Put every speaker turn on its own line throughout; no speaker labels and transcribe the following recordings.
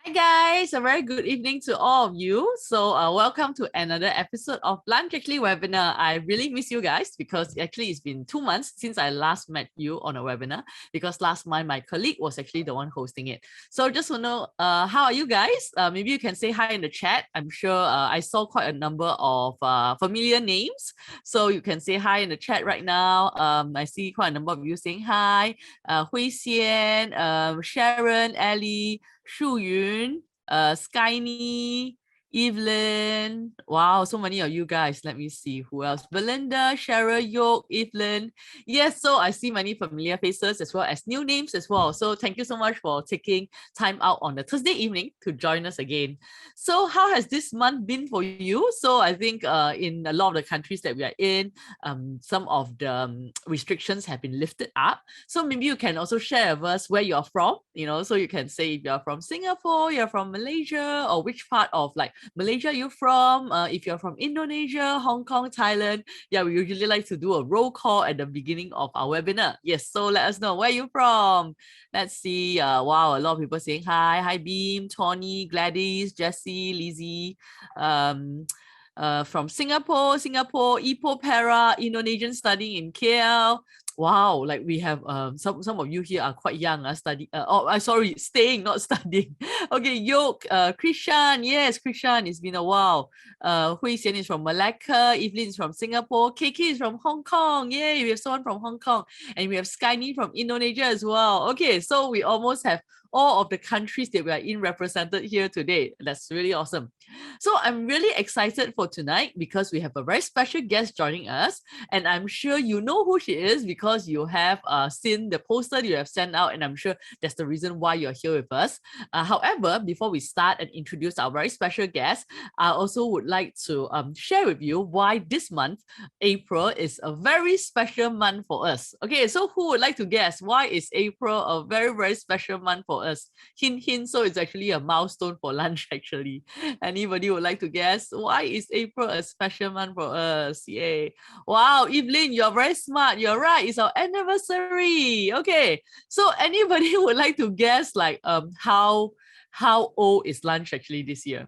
Hi guys, a very good evening to all of you. Welcome to another episode of Lunch Actually webinar. I really miss you guys because actually it's been 2 months since I last met you on a webinar because last month my colleague was actually the one hosting it. So just want to know, how are you guys? Maybe you can say hi in the chat. I'm sure I saw quite a number of familiar names. So you can say hi in the chat right now. I see quite a number of you saying hi. Hui Xian, Sharon, Ellie, Shu Yun, Skyny, Evelyn. Wow, so many of you guys. Let me see who else. Belinda, Cheryl, Yoke, Evelyn. Yes, so I see many familiar faces as well as new names as well. So thank you so much for taking time out on the Thursday evening to join us again. So how has this month been for you? So I think in a lot of the countries that we are in, some of the restrictions have been lifted up. So maybe you can also share with us where you're from, so you can say if you're from Singapore, you're from Malaysia, or which part of like Malaysia you're from. If you're from Indonesia, Hong Kong, Thailand, yeah, we usually like to do a roll call at the beginning of our webinar. Yes, so let us know where you're from. Let's see. Wow, a lot of people saying hi. Hi, Beam, Tony, Gladys, Jessie, Lizzie. From Singapore, Ipoh Para, Indonesian studying in KL. Wow, like we have some of you here are quite young, sorry, staying, not studying. Okay, Yoke, Krishan, yes, Krishan, it's been a while. Hui Xian is from Malacca, Evelyn is from Singapore, KK is from Hong Kong, yay, we have someone from Hong Kong, and we have Skyny from Indonesia as well. Okay, so we almost have all of the countries that we are in represented here today. That's really awesome. So I'm really excited for tonight because we have a very special guest joining us, and I'm sure you know who she is because you have seen the poster you have sent out, and I'm sure that's the reason why you're here with us. However, before we start and introduce our very special guest, I also would like to share with you why this month, April, is a very special month for us. Okay, so who would like to guess why is April a very, very special month for us? Hint, hint, so it's actually a milestone for lunch actually. Anybody would like to guess why is April a special month for us? Yay. Wow, Evelyn, you're very smart. You're right. It's our anniversary. Okay. So anybody would like to guess like how old is lunch actually this year?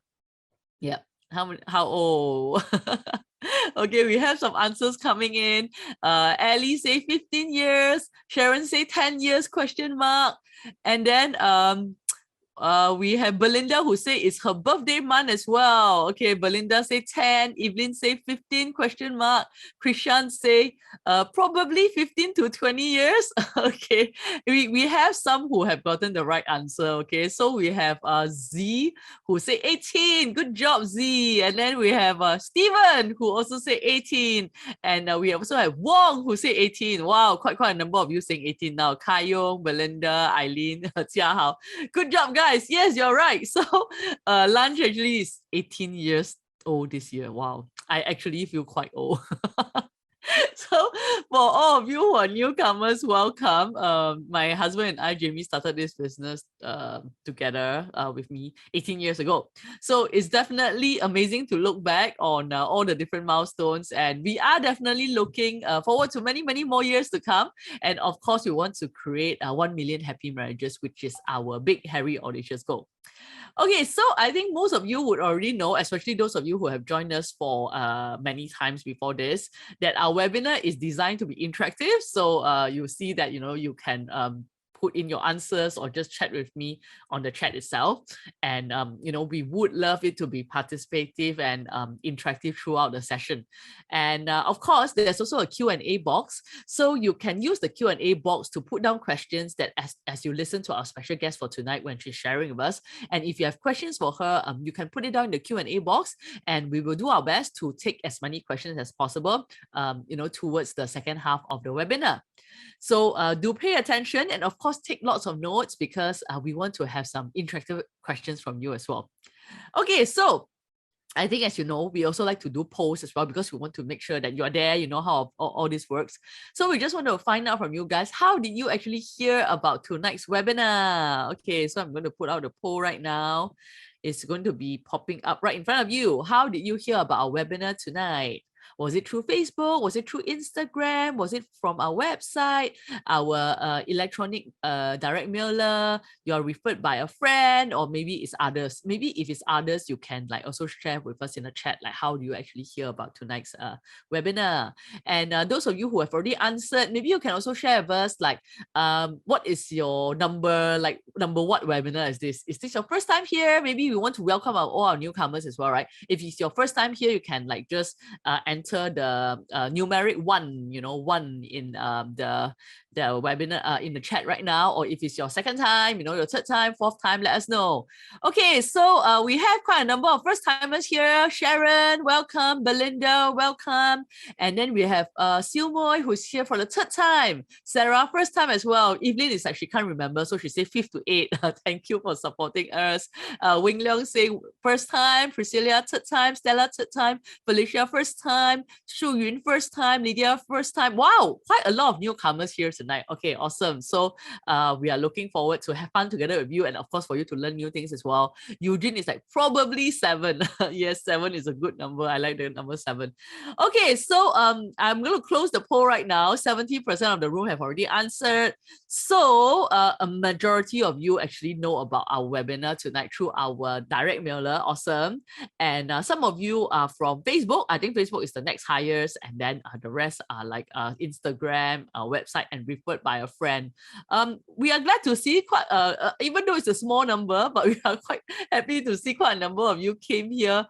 Yeah. How old? Okay, we have some answers coming in. Ellie say 15 years. Sharon say 10 years question mark. And then we have Belinda who say it's her birthday month as well. Okay, Belinda say 10, Evelyn say 15 question mark. Krishan say probably 15 to 20 years. Okay, we have some who have gotten the right answer. Okay, so we have Z who say 18. Good job, Z. And then we have Stephen who also say 18. And we also have Wong who say 18. Wow, quite a number of you saying 18 now. Kayong, Belinda, Eileen, Jia Hao. Good job, guys. Yes, you're right. So lunch actually is 18 years old this year. Wow. I actually feel quite old. So for all of you who are newcomers, welcome. My husband and I, Jamie, started this business together with me 18 years ago. So it's definitely amazing to look back on all the different milestones, and we are definitely looking forward to many, many more years to come. And of course, we want to create 1 million happy marriages, which is our big, hairy, audacious goal. Okay, so I think most of you would already know, especially those of you who have joined us for many times before this, that our webinar is designed to be interactive. So you'll see that, you can put in your answers or just chat with me on the chat itself. And, we would love it to be participative and interactive throughout the session. And of course, there's also a Q&A box. So you can use the Q&A box to put down questions that as you listen to our special guest for tonight when she's sharing with us. And if you have questions for her, you can put it down in the Q&A box, and we will do our best to take as many questions as possible, towards the second half of the webinar. So do pay attention, and of course, take lots of notes because we want to have some interactive questions from you as well. Okay, so I think, as you know, we also like to do polls as well because we want to make sure that you're there, you know how all this works. So we just want to find out from you guys, how did you actually hear about tonight's webinar? Okay, so I'm going to put out the poll right now. It's going to be popping up right in front of you. How did you hear about our webinar tonight? Was it through Facebook? Was it through Instagram? Was it from our website, our electronic direct mailer? You're referred by a friend, or maybe it's others. Maybe if it's others, you can like also share with us in the chat, like how do you actually hear about tonight's webinar? And those of you who have already answered, maybe you can also share with us like what is your number what webinar is this? Is this your first time here? Maybe we want to welcome all our newcomers as well, right? If it's your first time here, you can like just enter the numeric 1, you know, 1 in the webinar in the chat right now. Or if it's your second time, you know, your third time, fourth time, let us know. Okay, so we have quite a number of first timers here. Sharon, welcome. Belinda, welcome. And then we have Siu Moy, who's here for the third time. Sarah, first time as well. Evelyn is like, she can't remember, so she said 5th to 8th. Thank you for supporting us. Wing Leong saying first time. Priscilla, third time. Stella, third time. Felicia, first time. Shu Yun, first time. Lydia, first time. Wow, quite a lot of newcomers here tonight. Okay, awesome. So we are looking forward to have fun together with you, and of course for you to learn new things as well. Eugene is like probably 7. Yes, 7 is a good number. I like the number 7. Okay, so I'm going to close the poll right now. 70% of the room have already answered. So a majority of you actually know about our webinar tonight through our direct mailer. Awesome. And some of you are from Facebook. I think Facebook is the next highest, and then the rest are like Instagram, website, and referred by a friend. We are glad to see quite even though it's a small number, but we are quite happy to see quite a number of you came here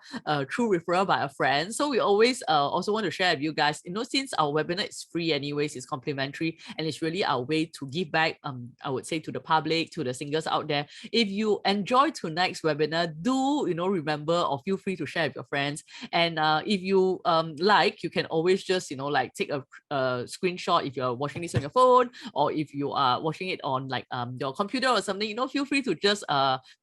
through referral by a friend. So we always also want to share with you guys, you know, since our webinar is free anyways, it's complimentary, and it's really our way to give back, I would say, to the public, to the singers out there. If you enjoy tonight's webinar, do, you know, remember or feel free to share with your friends. And if you like, you can always just, you know, like take a screenshot if you're watching this on your phone, or if you are watching it on like your computer or something, you know, feel free to just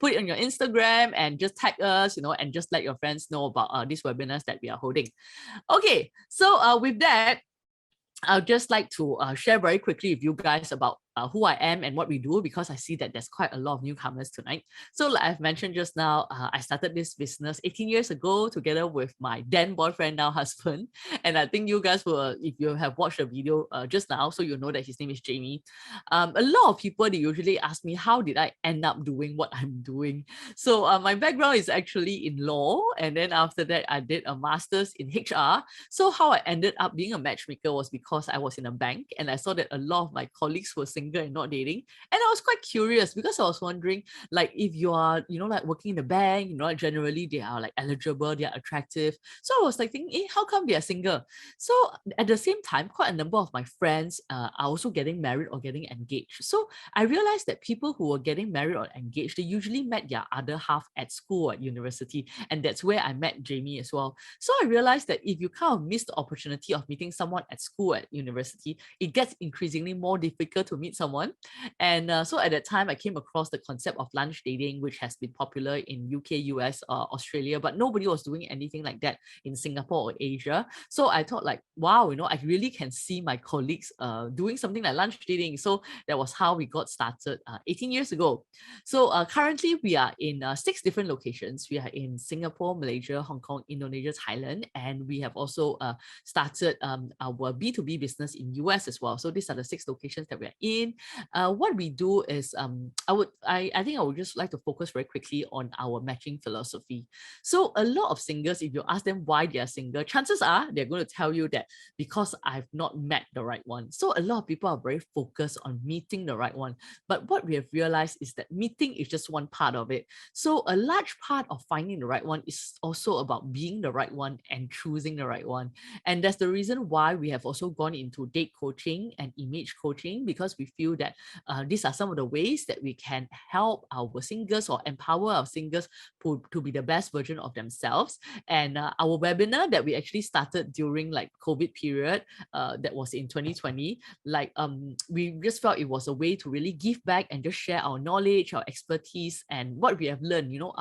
put it on your Instagram and just tag us, you know, and just let your friends know about these webinars that we are holding. Okay, so with that, I'd just like to share very quickly with you guys about who I am and what we do, because I see that there's quite a lot of newcomers tonight. So like I've mentioned just now, I started this business 18 years ago together with my then boyfriend, now husband. And I think you guys will, if you have watched the video just now, so you know that his name is Jamie. A lot of people, they usually ask me, how did I end up doing what I'm doing? So my background is actually in law. And then after that, I did a master's in HR. So how I ended up being a matchmaker was because I was in a bank and I saw that a lot of my colleagues were single and not dating. And I was quite curious because I was wondering, like, if you are, you know, like working in the bank, you know, like generally they are like eligible, they are attractive. So I was like thinking, how come they are single? So at the same time, quite a number of my friends are also getting married or getting engaged. So I realized that people who were getting married or engaged, they usually met their other half at school, at university. And that's where I met Jamie as well. So I realized that if you kind of miss the opportunity of meeting someone at school, at university, it gets increasingly more difficult to meet someone. And so at that time, I came across the concept of lunch dating, which has been popular in UK, US, Australia, but nobody was doing anything like that in Singapore or Asia. So I thought like, wow, you know, I really can see my colleagues doing something like lunch dating. So that was how we got started 18 years ago. So currently we are in 6 different locations. We are in Singapore, Malaysia, Hong Kong, Indonesia, Thailand, and we have also started our B2B business in US as well. So these are the 6 locations that we are in. What we do is, I think I would just like to focus very quickly on our matching philosophy. So a lot of singles, if you ask them why they are single, chances are they're going to tell you that because I've not met the right one. So a lot of people are very focused on meeting the right one. But what we have realized is that meeting is just one part of it. So a large part of finding the right one is also about being the right one and choosing the right one. And that's the reason why we have also gone into date coaching and image coaching, because we feel that these are some of the ways that we can help our singles or empower our singles to be the best version of themselves. And our webinar that we actually started during like COVID period, that was in 2020, like we just felt it was a way to really give back and just share our knowledge, our expertise, and what we have learned, you know,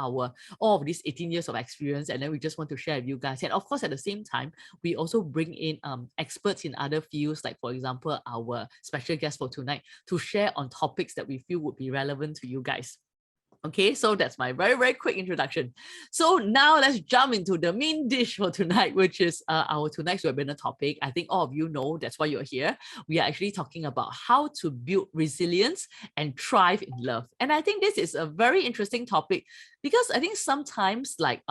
all of these 18 years of experience. And then we just want to share with you guys. And of course, at the same time, we also bring in experts in other fields, like for example, our special guest for tonight, to share on topics that we feel would be relevant to you guys. Okay, so that's my very, very quick introduction. So now let's jump into the main dish for tonight, which is our tonight's webinar topic. I think all of you know that's why you're here. We are actually talking about how to build resilience and thrive in love. And I think this is a very interesting topic because I think sometimes like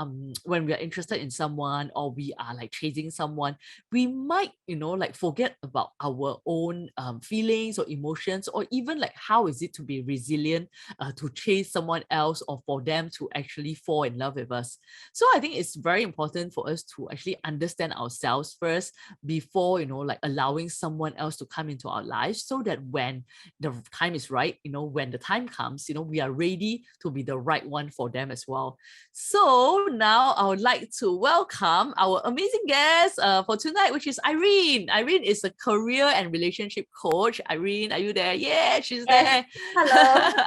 when we are interested in someone or we are like chasing someone, we might, like forget about our own feelings or emotions, or even like how is it to be resilient to chase someone else or for them to actually fall in love with us. So I think it's very important for us to actually understand ourselves first before, like allowing someone else to come into our lives, so that when the time is right, when the time comes, we are ready to be the right one for them as well. So now I would like to welcome our amazing guest for tonight, which is Irene. Irene is a career and relationship coach. Irene, are you there? Yeah, she's there.
Hello.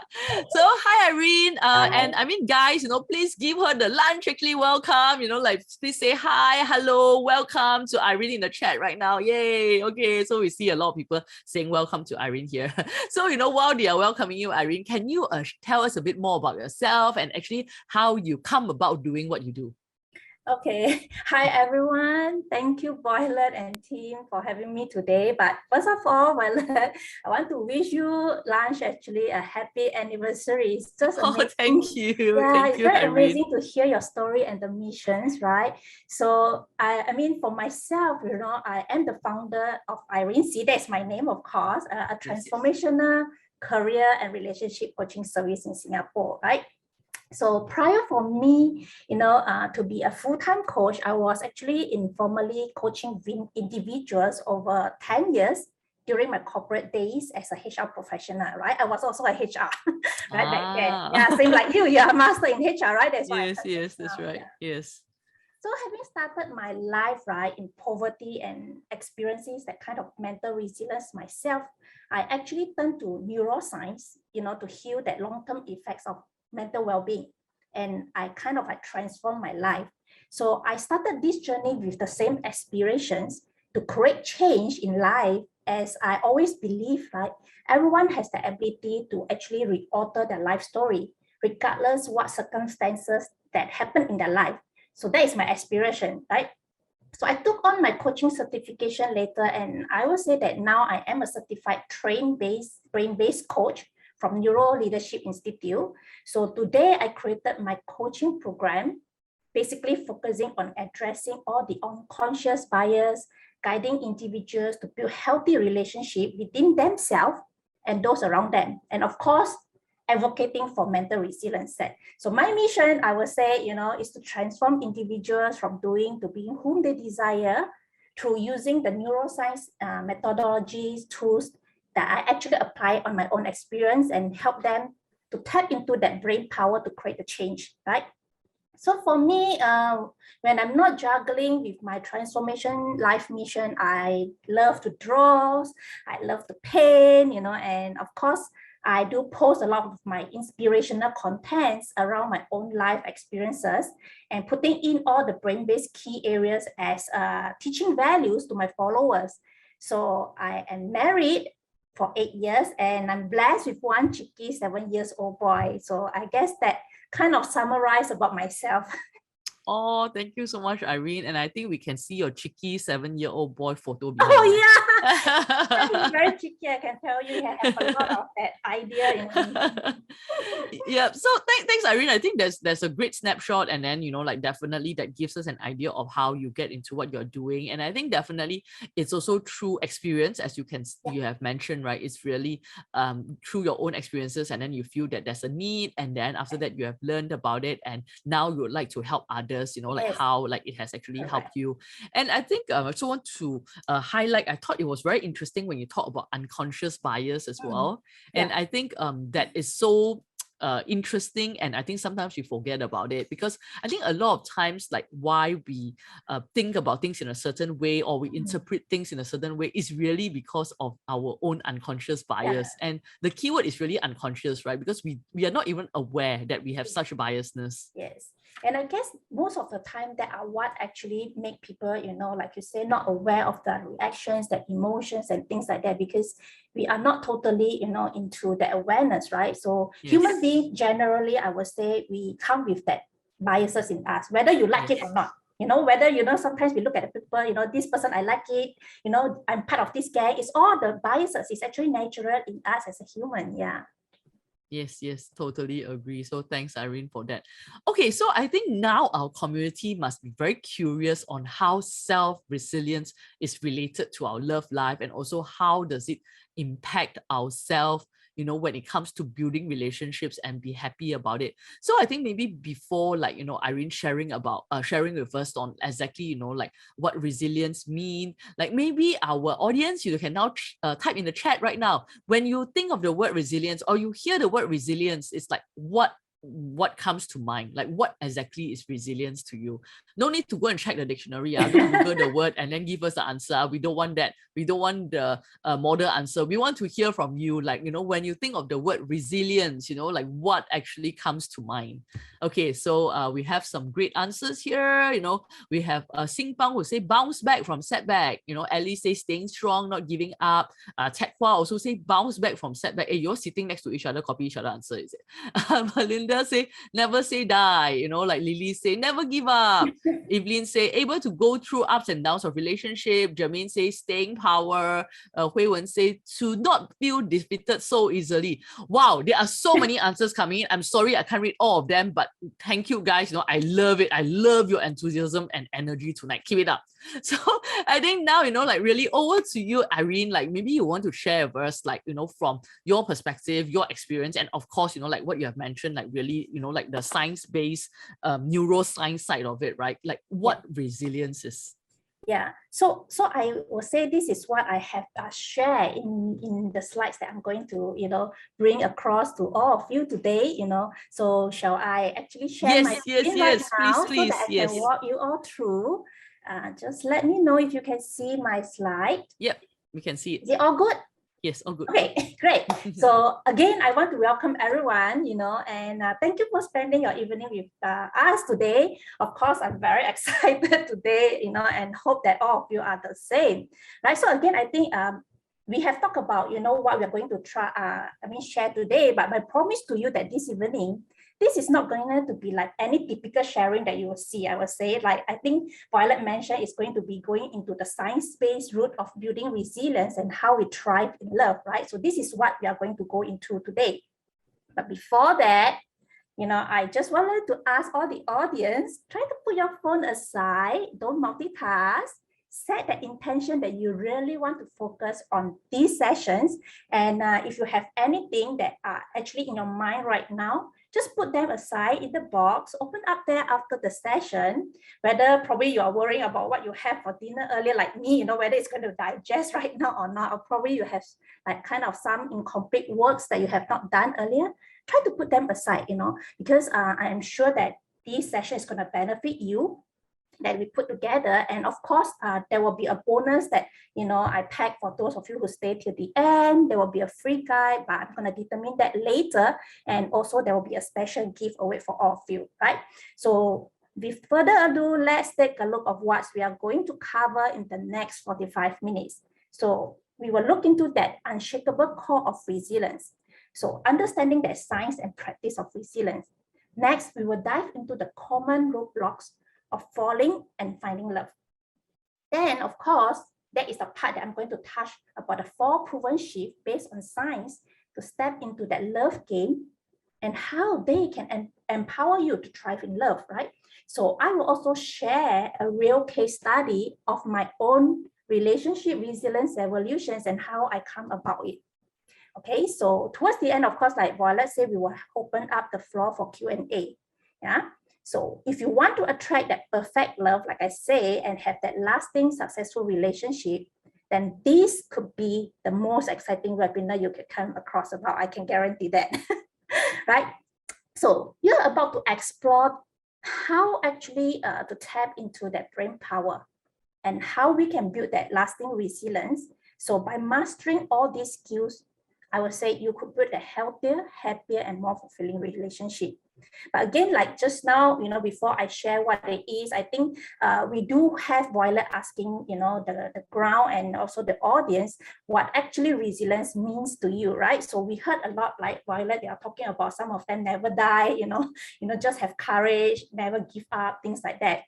So hi Irene,
Hi.
and I mean guys, please give her the lunch actually welcome, like please say hi, hello, welcome to Irene in the chat right now. Yay. Okay, so we see a lot of people saying welcome to Irene here. So while they are welcoming you, Irene, can you tell us a bit more about yourself and actually how you come about doing what you do?
Okay. Hi, everyone. Thank you, Violet and team, for having me today. But first of all, Violet, I want to wish you lunch actually a happy anniversary. It's just amazing.
Thank you.
Yeah,
Thank
it's
you,
very
Irene.
amazing to hear your story and the missions, right? So I mean, for myself, I am the founder of Irene C. That's my name, of course, a transformational career and relationship coaching service in Singapore, right? So prior for me, to be a full-time coach, I was actually informally coaching individuals over 10 years during my corporate days as a HR professional, right? I was also a HR, right, back then. Yeah, same like you are a master in HR, right? That's why.
Yes, that's right. Yeah. Yes.
So having started my life, right, in poverty and experiences that kind of mental resilience myself, I actually turned to neuroscience, to heal that long-term effects of mental well-being. And I kind of like transformed my life. So I started this journey with the same aspirations to create change in life, as I always believe, right? Everyone has the ability to actually reauthor their life story, regardless what circumstances that happen in their life. So that is my aspiration, right? So I took on my coaching certification later, and I will say that now I am a certified brain-based coach from Neuro Leadership Institute. So today I created my coaching program, basically focusing on addressing all the unconscious bias, guiding individuals to build healthy relationships within themselves and those around them. And of course, advocating for mental resilience. So my mission, I would say, is to transform individuals from doing to being whom they desire through using the neuroscience methodologies, tools that I actually apply on my own experience and help them to tap into that brain power to create the change, right? So for me, when I'm not juggling with my transformation life mission, I love to draw, I love to paint, and of course, I do post a lot of my inspirational contents around my own life experiences and putting in all the brain-based key areas as teaching values to my followers. So I am married for 8 years and I'm blessed with one cheeky 7-year-old boy. So I guess that kind of summarize about myself.
Oh, thank you so much, Irene. And I think we can see your cheeky 7-year-old boy photo behind.
Oh, yeah. He's very cheeky, I can tell you. He has a lot of that idea in him.
Yeah. So thanks, Irene. I think there's a great snapshot, and then like definitely that gives us an idea of how you get into what you're doing. And I think definitely it's also through experience, as you have mentioned, right? It's really through your own experiences, and then you feel that there's a need, and then after that you have learned about it, and now you would like to help others. Like how like it has actually helped you. And I think I also want to highlight. I thought it was very interesting when you talk about unconscious bias as well, and I think that is so interesting, and I think sometimes we forget about it, because I think a lot of times like why we think about things in a certain way, or we interpret things in a certain way, is really because of our own unconscious bias. And the keyword is really unconscious, right? Because we are not even aware that we have such a biasness.
Yes. And I guess most of the time that are what actually make people, like you say, not aware of the reactions, the emotions and things like that, because we are not totally, into the awareness, right? So human beings generally, I would say we come with that biases in us, whether you like it or not. Whether, sometimes we look at the people, this person, I like it, I'm part of this gang. It's all the biases. It's actually natural in us as a human. Yeah.
Yes, totally agree. So thanks, Irene, for that. Okay, so I think now our community must be very curious on how self-resilience is related to our love life, and also how does it impact ourselves, when it comes to building relationships and be happy about it. So I think maybe before, like, Irene sharing with us on exactly, like what resilience mean, like maybe our audience, you can now type in the chat right now. When you think of the word resilience or you hear the word resilience, it's like what comes to mind? Like, what exactly is resilience to you? No need to go and check the dictionary. Don't Google the word and then give us the answer. We don't want that. We don't want the model answer. We want to hear from you. Like, when you think of the word resilience, like what actually comes to mind? Okay, so we have some great answers here. We have Sing Pang who say bounce back from setback. Ellie say staying strong, not giving up. Ted Hua also say bounce back from setback. Hey, you're sitting next to each other, copy each other answer, is it? Melinda say never say die. Like Lily say never give up. Evelyn say able to go through ups and downs of relationship. Jermaine say staying power. Hui Wen say to not feel defeated so easily. Wow, there are so many answers coming in. I'm sorry I can't read all of them, but thank you guys. I love it. I love your enthusiasm and energy tonight. Keep it up. So I think now, like really over to you, Irene, like maybe you want to share with us, like, from your perspective, your experience, and of course, like what you have mentioned, like really, like the science-based neuroscience side of it, right? Like what resilience is.
Yeah, so I will say this is what I have shared in the slides that I'm going to, bring across to all of you today, So shall I actually share my screen right now,
please,
so that I can walk you all through? Just let me know if you can see my slide.
Yep, we can see it.
Is it all good?
Yes, all good.
Okay, great. So again, I want to welcome everyone, and thank you for spending your evening with us today. Of course, I'm very excited today, and hope that all of you are the same, right? So again, I think we have talked about, what we're going to try, share today, but my promise to you that this evening, this is not going to be like any typical sharing that you will see. I will say, like, I think Violet mentioned is going to be going into the science-based route of building resilience and how we thrive in love, right? So this is what we are going to go into today. But before that, I just wanted to ask all the audience, try to put your phone aside, don't multitask, set the intention that you really want to focus on these sessions. And if you have anything that are actually in your mind right now, just put them aside in the box, open up there after the session, whether probably you are worrying about what you have for dinner earlier, like me, whether it's going to digest right now or not, or probably you have like kind of some incomplete works that you have not done earlier, try to put them aside, because I am sure that this session is going to benefit you, that we put together. And of course, there will be a bonus that, I pack for those of you who stay till the end. There will be a free guide, but I'm going to determine that later. And also there will be a special giveaway for all of you, right? So with further ado, let's take a look of what we are going to cover in the next 45 minutes. So we will look into that unshakable core of resilience. So understanding the science and practice of resilience. Next, we will dive into the common roadblocks of falling and finding love. Then, of course, that is the part that I'm going to touch about the 4 proven shifts based on science to step into that love game and how they can empower you to thrive in love, right? So I will also share a real case study of my own relationship resilience evolutions and how I come about it. Okay, so towards the end, of course, like Violet said, we will open up the floor for Q&A. Yeah. So if you want to attract that perfect love, like I say, and have that lasting, successful relationship, then this could be the most exciting webinar you could come across about. I can guarantee that, right? So you're about to explore how actually to tap into that brain power and how we can build that lasting resilience. So by mastering all these skills, I would say you could build a healthier, happier, and more fulfilling relationship. But again, like just now, before I share what it is, I think we do have Violet asking, the ground and also the audience, what actually resilience means to you, right? So we heard a lot, like Violet, they are talking about some of them never die, just have courage, never give up, things like that.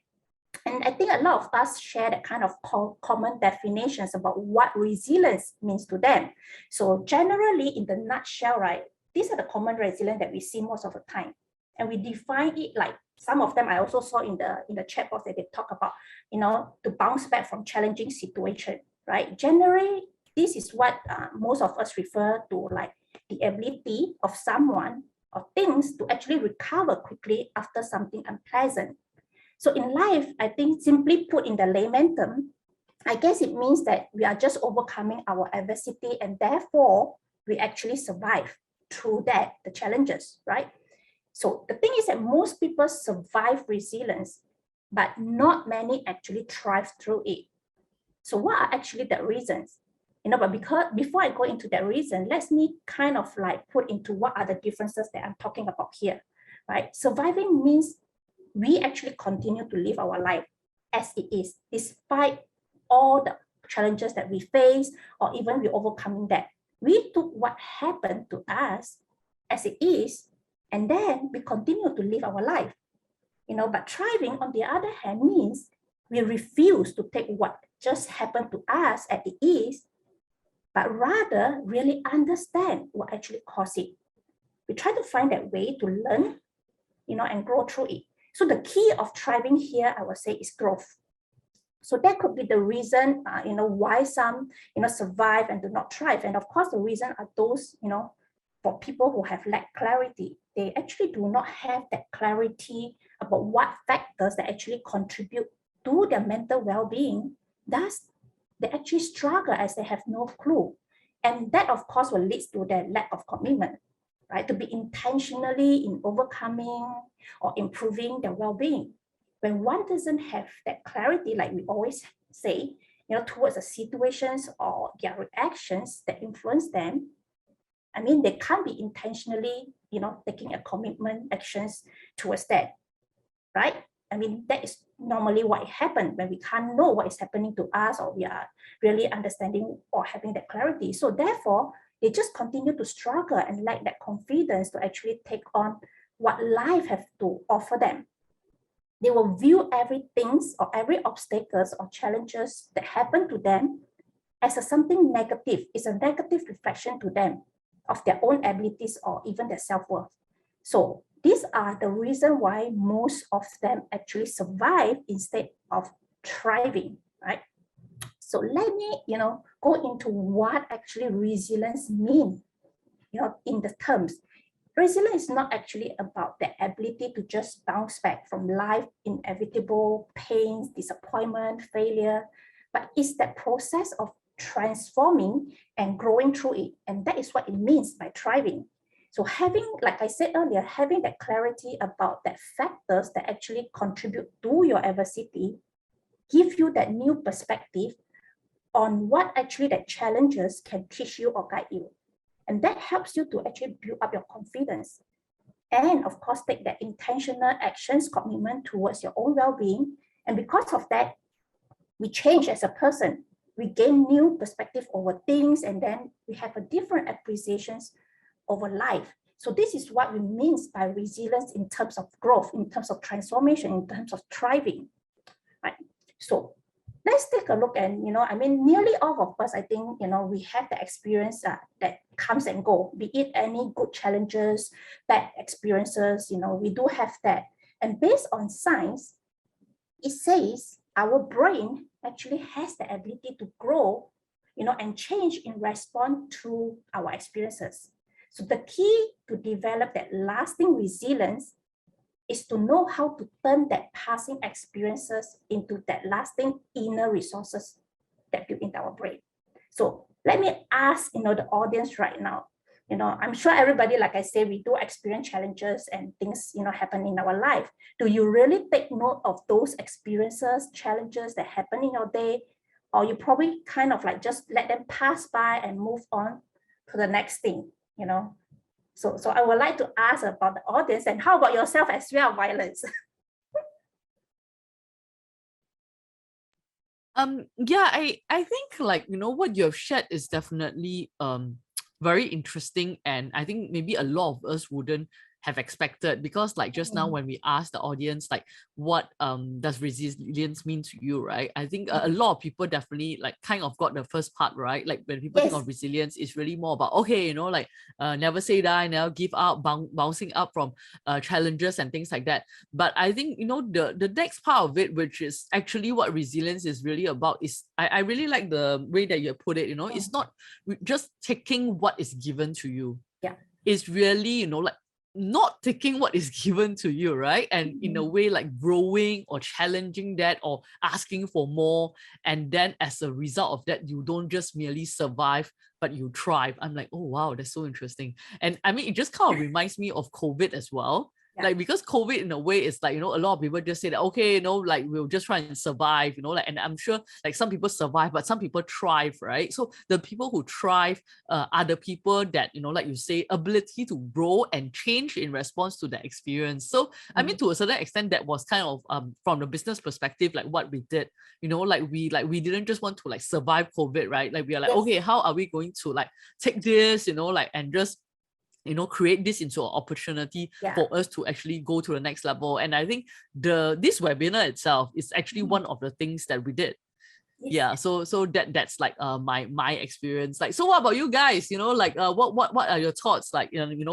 And I think a lot of us share that kind of common definitions about what resilience means to them. So generally, in the nutshell, right, these are the common resilience that we see most of the time. And we define it like some of them I also saw in the chat box that they talk about, to bounce back from challenging situation, right? Generally, this is what most of us refer to, like the ability of someone or things to actually recover quickly after something unpleasant. So in life, I think simply put in the layman term, I guess it means that we are just overcoming our adversity and therefore we actually survive through that, the challenges, right? So the thing is that most people survive resilience, but not many actually thrive through it. So what are actually the reasons? But because before I go into that reason, let me kind of like put into what are the differences that I'm talking about here, right? Surviving means we actually continue to live our life as it is, despite all the challenges that we face, or even we overcoming that. We took what happened to us as it is, and then we continue to live our life. But thriving, on the other hand, means we refuse to take what just happened to us as it is, but rather really understand what actually caused it. We try to find that way to learn, and grow through it. So the key of thriving here, I would say, is growth. So that could be the reason, why some, survive and do not thrive. And of course, the reason are those, for people who have lacked clarity. They actually do not have that clarity about what factors that actually contribute to their mental well-being. Thus, they actually struggle as they have no clue. And that, of course, will lead to their lack of commitment, right? To be intentionally in overcoming or improving their well-being. When one doesn't have that clarity, like we always say, towards the situations or their reactions that influence them, I mean, they can't be intentionally, taking a commitment actions towards that, right? I mean, that is normally what happens when we can't know what is happening to us, or we are really understanding or having that clarity. So therefore, they just continue to struggle and lack that confidence to actually take on what life has to offer them. They will view everything or every obstacles or challenges that happen to them as something negative. It's a negative reflection to them of their own abilities or even their self-worth. So these are the reason why most of them actually survive instead of thriving, right? So let me, go into what actually resilience means, in the terms. Resilience is not actually about the ability to just bounce back from life inevitable pains, disappointment, failure, but it's that process of transforming and growing through it. And that is what it means by thriving. So having, like I said earlier, having that clarity about the factors that actually contribute to your adversity, give you that new perspective on what actually the challenges can teach you or guide you. And that helps you to actually build up your confidence. And of course, take that intentional actions, commitment towards your own well-being. And because of that, we change as a person. We gain new perspective over things, and then we have a different appreciations over life. So this is what we mean by resilience in terms of growth, in terms of transformation, in terms of thriving, right? So let's take a look. And nearly all of us, I think, we have the experience that comes and go, be it any good challenges, bad experiences, we do have that. And based on science, it says our brain actually has the ability to grow, and change in response to our experiences. So the key to develop that lasting resilience is to know how to turn that passing experiences into that lasting inner resources that build into our brain. So let me ask, the audience right now, I'm sure everybody, like I say, we do experience challenges and things, happen in our life. Do you really take note of those experiences, challenges that happen in your day? Or you probably kind of like just let them pass by and move on to the next thing, So I would like to ask about the audience, and how about yourself as well, Violet?
Yeah, I think like, what you have shared is definitely very interesting, and I think maybe a lot of us wouldn't have expected, because like just now when we asked the audience like what does resilience mean to you, right? I think a lot of people definitely like kind of got the first part right. Like when people think of resilience, it's really more about, okay, like never say die, never give up, bouncing up from challenges and things like that. But I think the next part of it, which is actually what resilience is really about, is I really like the way that you put it. It's not just taking what is given to you.
Yeah,
it's really like not taking what is given to you, right? And in a way like growing or challenging that or asking for more, and then as a result of that, you don't just merely survive, but you thrive. I'm like, oh wow, that's so interesting. And I mean, it just kind of reminds me of COVID as well. Like, because COVID in a way is like, a lot of people just say that, okay, like we'll just try and survive, like, and I'm sure like some people survive, but some people thrive, right? So the people who thrive are the people that, like you say, ability to grow and change in response to that experience. So I mean, to a certain extent, that was kind of from the business perspective, like what we did, like we didn't just want to like survive COVID, right? Like we are like, okay, how are we going to like take this, like, and just create this into an opportunity for us to actually go to the next level. And I think this webinar itself is actually one of the things that we did. Yeah, so that's like my experience. Like, so what about you guys? Like what are your thoughts? Like,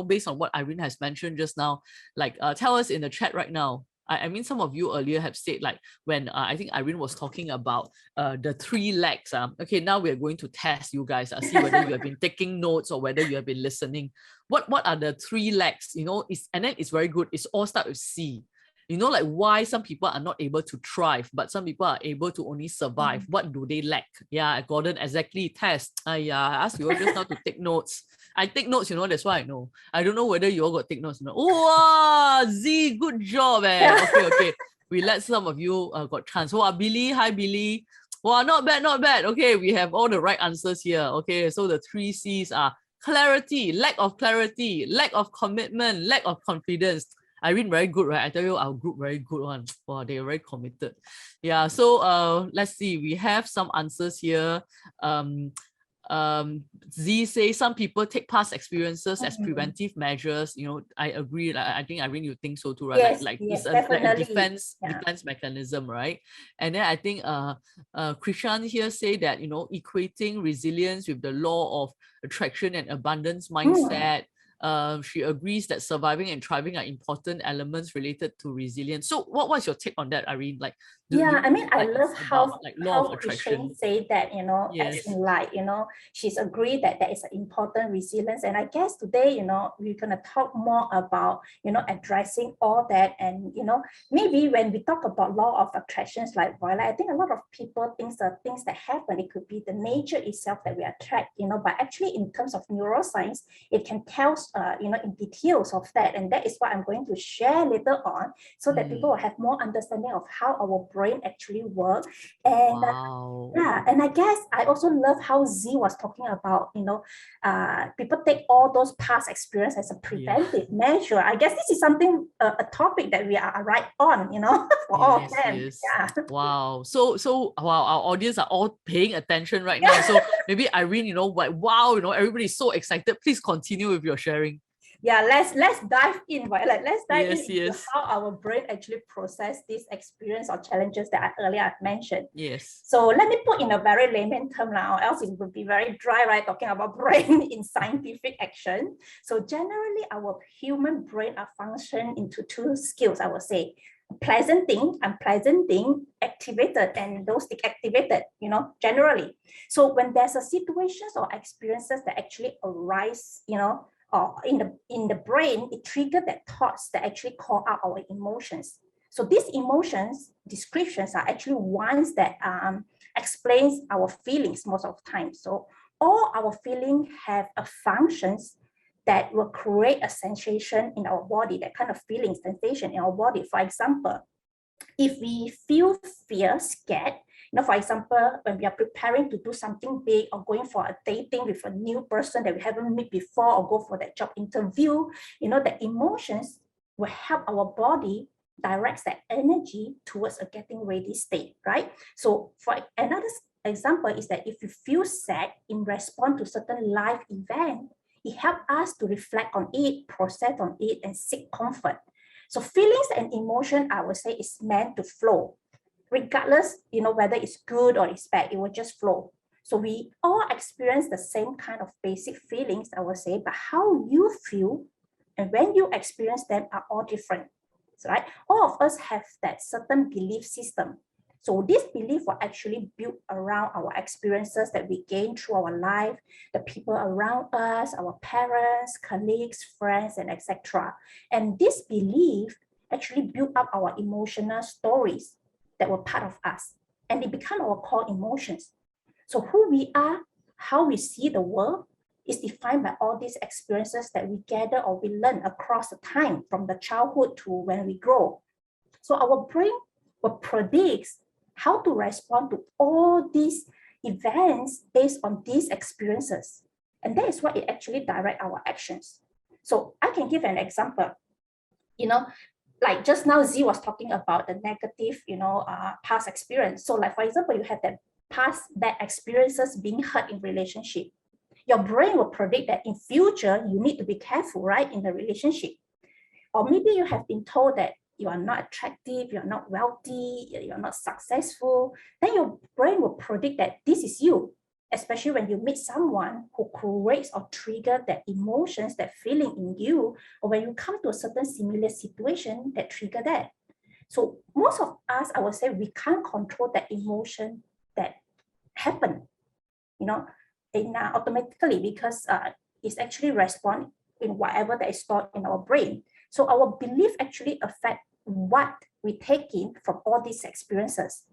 based on what Irene has mentioned just now, like tell us in the chat right now. I mean, some of you earlier have said like when I think Irene was talking about the 3 legs. Okay, now we are going to test you guys. See whether you have been taking notes or whether you have been listening. What are the 3 legs? And then it's very good. It's all start with C. Like why some people are not able to thrive, but some people are able to only survive. What do they lack? Yeah, Gordon, exactly. Test. Yeah, I asked you all just now to take notes. I take notes, that's why I know. I don't know whether you all got take notes. Oh, Z, good job, eh. Okay. We let some of you got chance. Oh, Billy, hi, Billy. Wow, not bad, not bad. Okay, we have all the right answers here. Okay, so the 3 C's are clarity, lack of commitment, lack of confidence. Irene very good, right? I tell you, our group very good one. Wow, they're very committed. Yeah, so let's see. We have some answers here. Z say some people take past experiences as preventive measures. I agree. I think Irene, you think so too, right?
Yes,
like
yes,
it's like a
definitely.
defense mechanism, right? And then I think Krishan here say that equating resilience with the law of attraction and abundance mindset. She agrees that surviving and thriving are important elements related to resilience. So what's your take on that, Irene? Like,
I mean, I love how
like law of
Christian
attraction
say that, as
Yes.
in like, she's agreed that there is an important resilience. And I guess today, we're going to talk more about, addressing all that. And, maybe when we talk about law of attractions, like Violet, I think a lot of people think the things that happen, it could be the nature itself that we attract, but actually in terms of neuroscience, it can tell, in details of that. And that is what I'm going to share later on, so that people will have more understanding of how our brain actually works. And
Wow.
and I guess I also love how Z was talking about, people take all those past experience as a preventive measure. I guess this is something, a topic that we are right on, for all of them.
Yes.
Yeah.
Wow. So wow, our audience are all paying attention right now. So maybe Irene, like wow, everybody's so excited. Please continue with your sharing.
Yeah, let's dive in, Violet. Let's dive into
Yes.
how our brain actually process this experience or challenges that I earlier mentioned.
Yes.
So let me put in a very layman term now, or else it would be very dry, right? Talking about brain in scientific action. So generally, our human brain are functioned into 2 skills, I would say. Pleasant thing, unpleasant thing, activated, and those deactivated, generally. So when there's a situations or experiences that actually arise, or in the brain, it triggers that thoughts that actually call out our emotions. So these emotions descriptions are actually ones that explains our feelings most of the time. So all our feelings have a functions that will create a sensation in our body, that kind of feeling sensation in our body. For example, if we feel fear, scared, for example, when we are preparing to do something big or going for a dating with a new person that we haven't met before or go for that job interview, the emotions will help our body directs that energy towards a getting ready state, right? So for another example is that if you feel sad in response to certain life event, it helps us to reflect on it, process on it, and seek comfort. So feelings and emotion, I would say, is meant to flow. Regardless, whether it's good or it's bad, it will just flow. So we all experience the same kind of basic feelings, I would say, but how you feel and when you experience them are all different, right? All of us have that certain belief system. So this belief will actually build around our experiences that we gain through our life, the people around us, our parents, colleagues, friends, and etc. And this belief actually build up our emotional stories that were part of us, and they become our core emotions. So who we are, how we see the world, is defined by all these experiences that we gather or we learn across the time from the childhood to when we grow. So our brain will predict how to respond to all these events based on these experiences. And that is what it actually directs our actions. So I can give an example. Like just now, Z was talking about the negative, past experience. So like, for example, you have that past bad experiences being hurt in relationship. Your brain will predict that in future, you need to be careful, right, in the relationship. Or maybe you have been told that you are not attractive, you're not wealthy, you're not successful. Then your brain will predict that this is you, especially when you meet someone who creates or triggers that emotions, that feeling in you, or when you come to a certain similar situation that trigger that. So most of us, I would say, we can't control that emotion that happen, automatically, because it's actually respond in whatever that is stored in our brain. So our belief actually affect what we take in from all these experiences.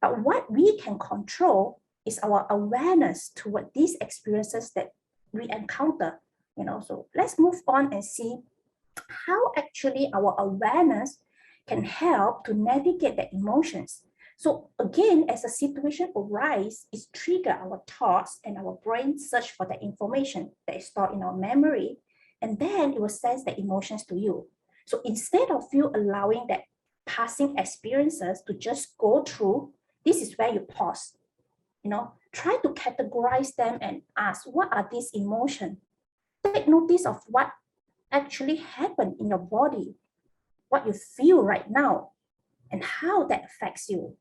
But what we can control is our awareness toward these experiences that we encounter. So let's move on and see how actually our awareness can help to navigate the emotions. So again, as a situation arises, it triggers our thoughts and our brain search for the information that is stored in our memory, and then it will send the emotions to you. So instead of you allowing that passing experiences to just go through, this is where you pause. Try to categorize them and ask, what are these emotions? Take notice of what actually happened in your body, what you feel right now, and how that affects you.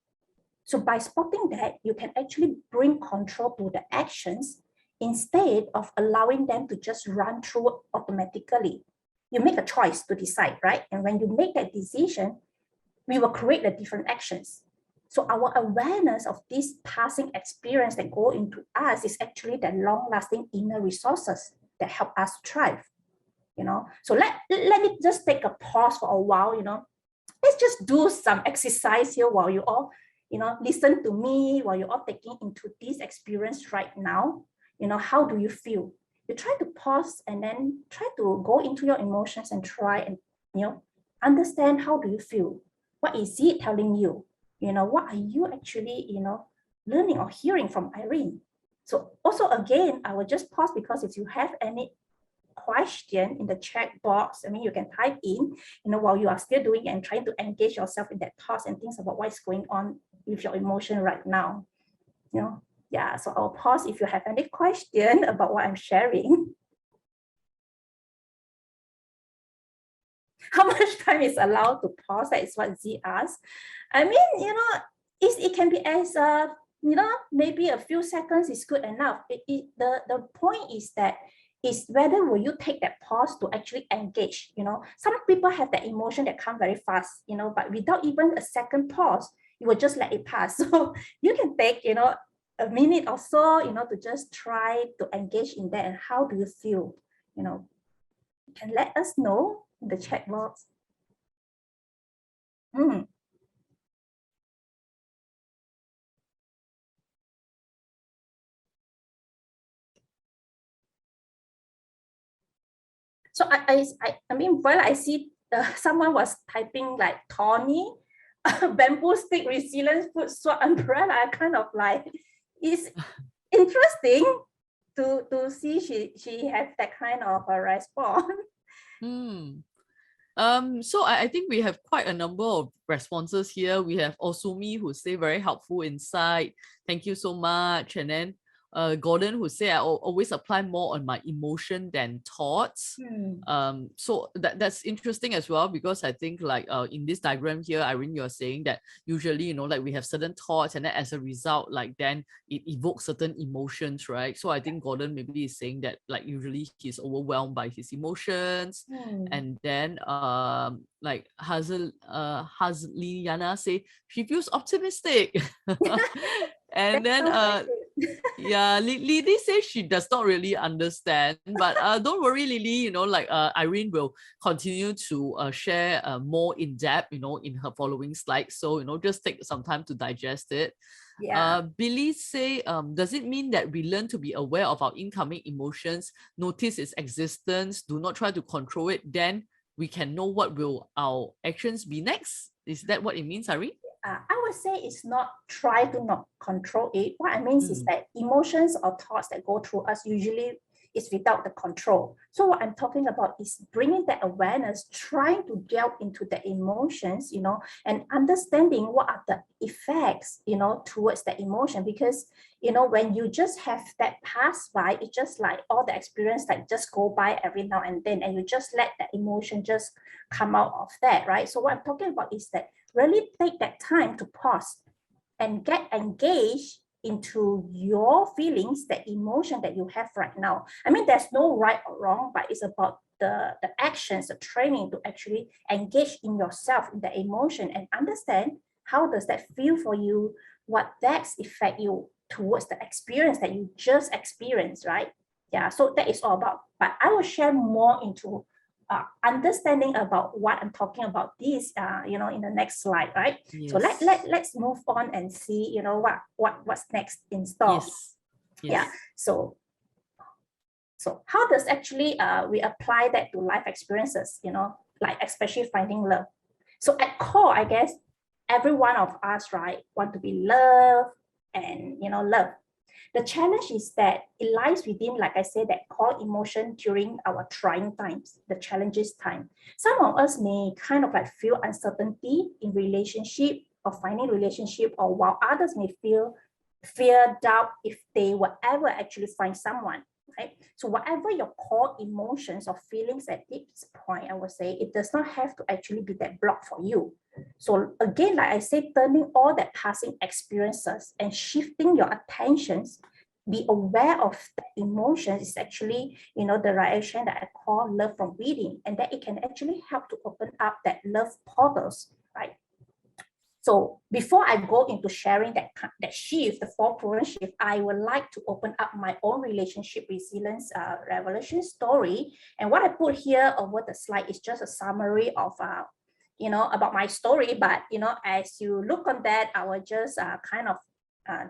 So by spotting that, you can actually bring control to the actions instead of allowing them to just run through automatically. You make a choice to decide, right? And when you make that decision, we will create the different actions. So our awareness of this passing experience that go into us is actually the long-lasting inner resources that help us thrive. So let me just take a pause for a while. Let's just do some exercise here while you all listen to me, while you're all taking into this experience right now. How do you feel? You try to pause and then try to go into your emotions and try and understand, how do you feel? What is it telling you? What are you actually learning or hearing from Irene? So also again, I will just pause, because if you have any question in the chat box, you can type in, while you are still doing and trying to engage yourself in that thoughts and things about what's going on with your emotion right now. Yeah, so I'll pause if you have any question about what I'm sharing. How much time is allowed to pause? That is what Z asked. It can be as maybe a few seconds is good enough. The point is that is whether will you take that pause to actually engage. Some people have that emotion that come very fast, but without even a second pause, you will just let it pass. So you can take a minute or so to just try to engage in that. And how do you feel? You can let us know in the chat box. So while I see someone was typing like Tony, bamboo stick resilience food swap umbrella. I kind of like, it's interesting to see she has that kind of a response.
Hmm. So I think we have quite a number of responses here. We have Osumi who say very helpful insight. Thank you so much. And then Gordon who say I always apply more on my emotion than thoughts. So that's interesting as well, because I think like in this diagram here, Irene, you're saying that usually, you know, like we have certain thoughts, and then as a result, like then it evokes certain emotions, right? So I think Gordon maybe is saying that like usually he's overwhelmed by his emotions. And then like Hazliana say she feels optimistic. And then yeah, Lily says she does not really understand, but don't worry, Lily, you know, like Irene will continue to share more in depth, you know, in her following slides. So, you know, just take some time to digest it. Billy say, does it mean that we learn to be aware of our incoming emotions, notice its existence, do not try to control it, then we can know what will our actions be next? Is that what it means, Irene?
I would say it's not try to not control it. What I mean is that emotions or thoughts that go through us usually is without the control. So what I'm talking about is bringing that awareness, trying to delve into the emotions, you know, and understanding what are the effects, you know, towards the emotion. Because, you know, when you just have that pass by, it's just like all the experience that just go by every now and then, and you just let that emotion just come out of that, right? So what I'm talking about is that really take that time to pause and get engaged into your feelings, the emotion that you have right now. I mean, there's no right or wrong, but it's about the actions, the training to actually engage in yourself, in the emotion, and understand how does that feel for you, what that affect you towards the experience that you just experienced, right? Yeah, so that is all about, but I will share more into understanding about what I'm talking about this, you know, in the next slide, right?
Yes.
So let's move on and see, you know, what's next in store.
Yes.
Yeah. So how does actually we apply that to life experiences, you know, like especially finding love? So at core, I guess every one of us, right, want to be loved and, you know, love. The challenge is that it lies within, like I said, that core emotion during our trying times, the challenges time. Some of us may kind of like feel uncertainty in relationship or finding relationship, or while others may feel fear, doubt if they will ever actually find someone, right? So whatever your core emotions or feelings at this point, I would say it does not have to actually be that block for you. So again, like I said, turning all that passing experiences and shifting your attentions, be aware of the emotions is actually, you know, the right action that I call love from within, and that it can actually help to open up that love portals, right? So before I go into sharing that shift, the 4 proven shift, I would like to open up my own relationship resilience revelation story. And what I put here over the slide is just a summary of you know, about my story, but you know, as you look on that, I will just kind of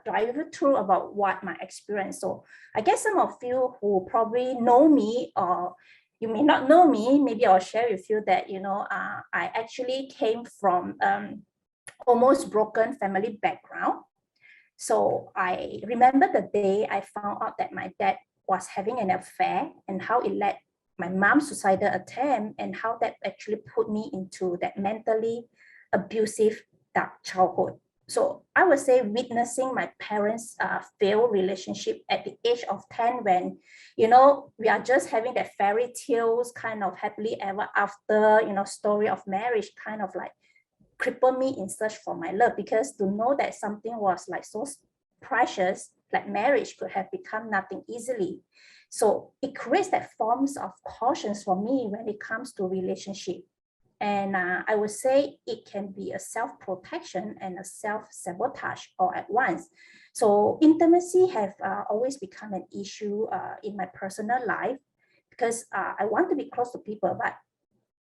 drive you through about what my experience. So I guess some of you who probably know me, or you may not know me, maybe I'll share with you that, you know, I actually came from almost broken family background. So I remember the day I found out that my dad was having an affair, and how it led my mom's suicidal attempt, and how that actually put me into that mentally abusive dark childhood. So I would say witnessing my parents' failed relationship at the age of 10, when, you know, we are just having that fairy tales kind of happily ever after, you know, story of marriage, kind of like crippled me in search for my love, because to know that something was like so precious, like marriage, could have become nothing easily. So it creates that forms of cautions for me when it comes to relationship. And I would say it can be a self-protection and a self-sabotage all at once. So intimacy have always become an issue in my personal life, because I want to be close to people, but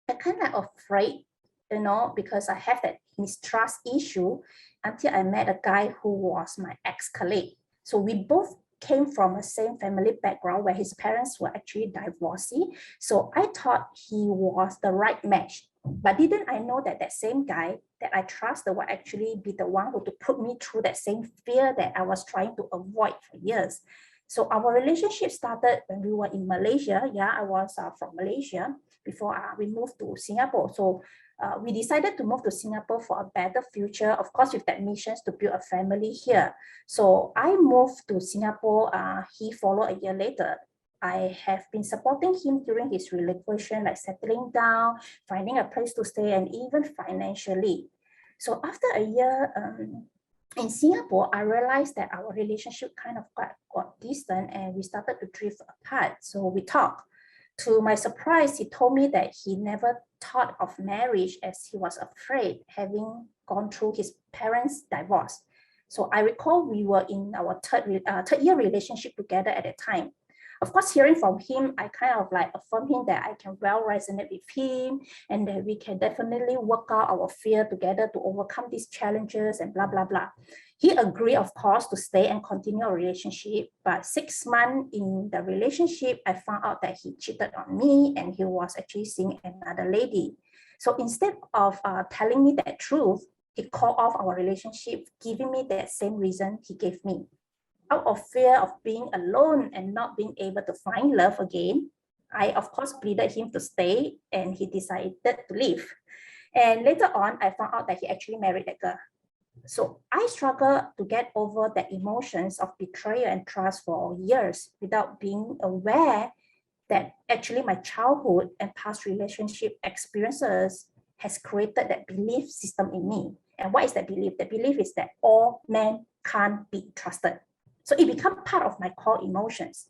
I'm kind of afraid, you know, because I have that mistrust issue, until I met a guy who was my ex-colleague. So we both came from the same family background where his parents were actually divorcee. So I thought he was the right match. But didn't I know that that same guy that I trusted would actually be the one who to put me through that same fear that I was trying to avoid for years. So our relationship started when we were in Malaysia. Yeah, I was from Malaysia before we moved to Singapore. So we decided to move to Singapore for a better future, of course, with that mission to build a family here. So I moved to Singapore. He followed a year later. I have been supporting him during his relocation, like settling down, finding a place to stay, and even financially. So after a year in Singapore, I realized that our relationship kind of got distant and we started to drift apart. So we talked. To my surprise, he told me that he never thought of marriage as he was afraid, having gone through his parents' divorce. So I recall we were in our third year relationship together at the time. Of course, hearing from him, I kind of like affirmed him that I can well resonate with him and that we can definitely work out our fear together to overcome these challenges and blah, blah, blah. He agreed, of course, to stay and continue our relationship. But 6 months in the relationship, I found out that he cheated on me and he was actually seeing another lady. So instead of telling me that truth, he called off our relationship, giving me that same reason he gave me. Out of fear of being alone and not being able to find love again, I, of course, pleaded him to stay and he decided to leave. And later on, I found out that he actually married that girl. So I struggled to get over the emotions of betrayal and trust for years without being aware that actually my childhood and past relationship experiences has created that belief system in me. And what is that belief? The belief is that all men can't be trusted. So it becomes part of my core emotions.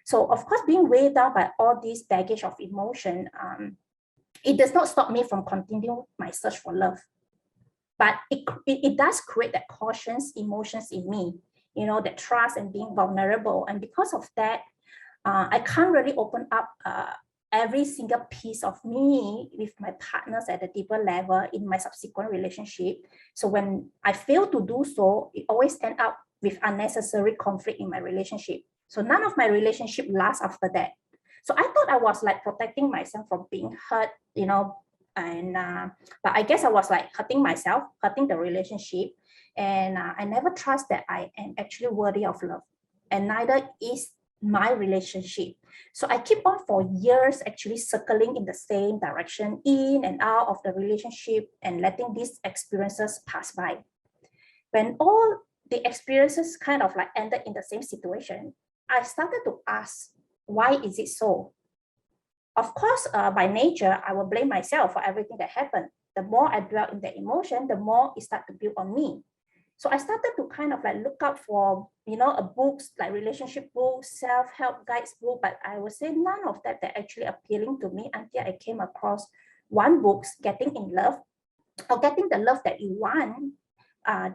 So of course, being weighed down by all this baggage of emotion, it does not stop me from continuing my search for love. But it does create that cautious emotions in me, you know, that trust and being vulnerable. And because of that, I can't really open up every single piece of me with my partners at a deeper level in my subsequent relationship. So when I fail to do so, it always ends up with unnecessary conflict in my relationship. So none of my relationship lasts after that. So I thought I was like protecting myself from being hurt, you know, and but I guess I was like hurting myself, hurting the relationship. And I never trust that I am actually worthy of love. And neither is my relationship. So I keep on for years actually circling in the same direction, in and out of the relationship and letting these experiences pass by. When all the experiences kind of like ended in the same situation, I started to ask, why is it so? Of course, by nature, I will blame myself for everything that happened. The more I dwell in the emotion, the more it starts to build on me. So I started to kind of like look up for, you know, a books like relationship books, self-help guides book, but I would say none of that actually appealing to me until I came across one book, Getting in Love, or Getting the Love That You Want,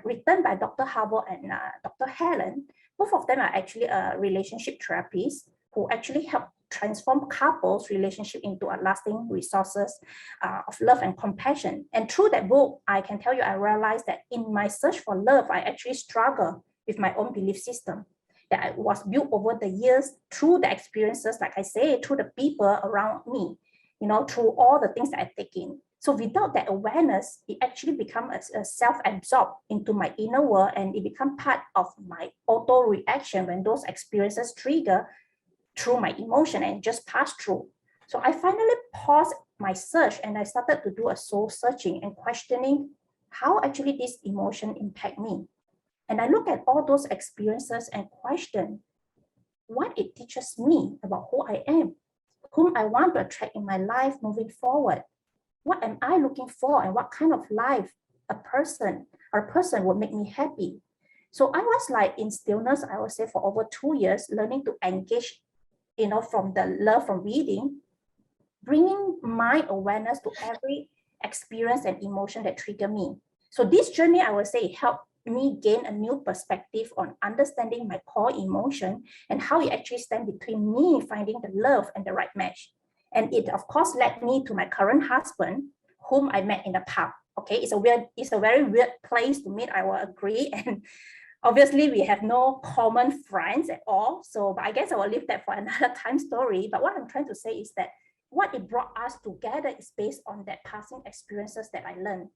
written by Dr. Harbour and Dr. Helen. Both of them are actually relationship therapists who actually help transform couples' relationship into a lasting resources of love and compassion. And through that book, I can tell you, I realized that in my search for love, I actually struggle with my own belief system that I was built over the years through the experiences, like I say, through the people around me, you know, through all the things that I take in. So without that awareness, it actually becomes a self-absorbed into my inner world, and it becomes part of my auto reaction when those experiences trigger through my emotion and just pass through. So I finally paused my search and I started to do a soul searching and questioning how actually this emotion impact me. And I look at all those experiences and question what it teaches me about who I am, whom I want to attract in my life moving forward. What am I looking for and what kind of life a person would make me happy? So I was like in stillness, I would say for over 2 years, learning to engage, you know, from the love from reading, bringing my awareness to every experience and emotion that trigger me. So this journey, I would say, helped me gain a new perspective on understanding my core emotion and how it actually stands between me finding the love and the right match. And it, of course, led me to my current husband, whom I met in the pub. Okay, it's a very weird place to meet, I will agree. And Obviously, we have no common friends at all. So, but I guess I will leave that for another time story. But what I'm trying to say is that what it brought us together is based on that passing experiences that I learned,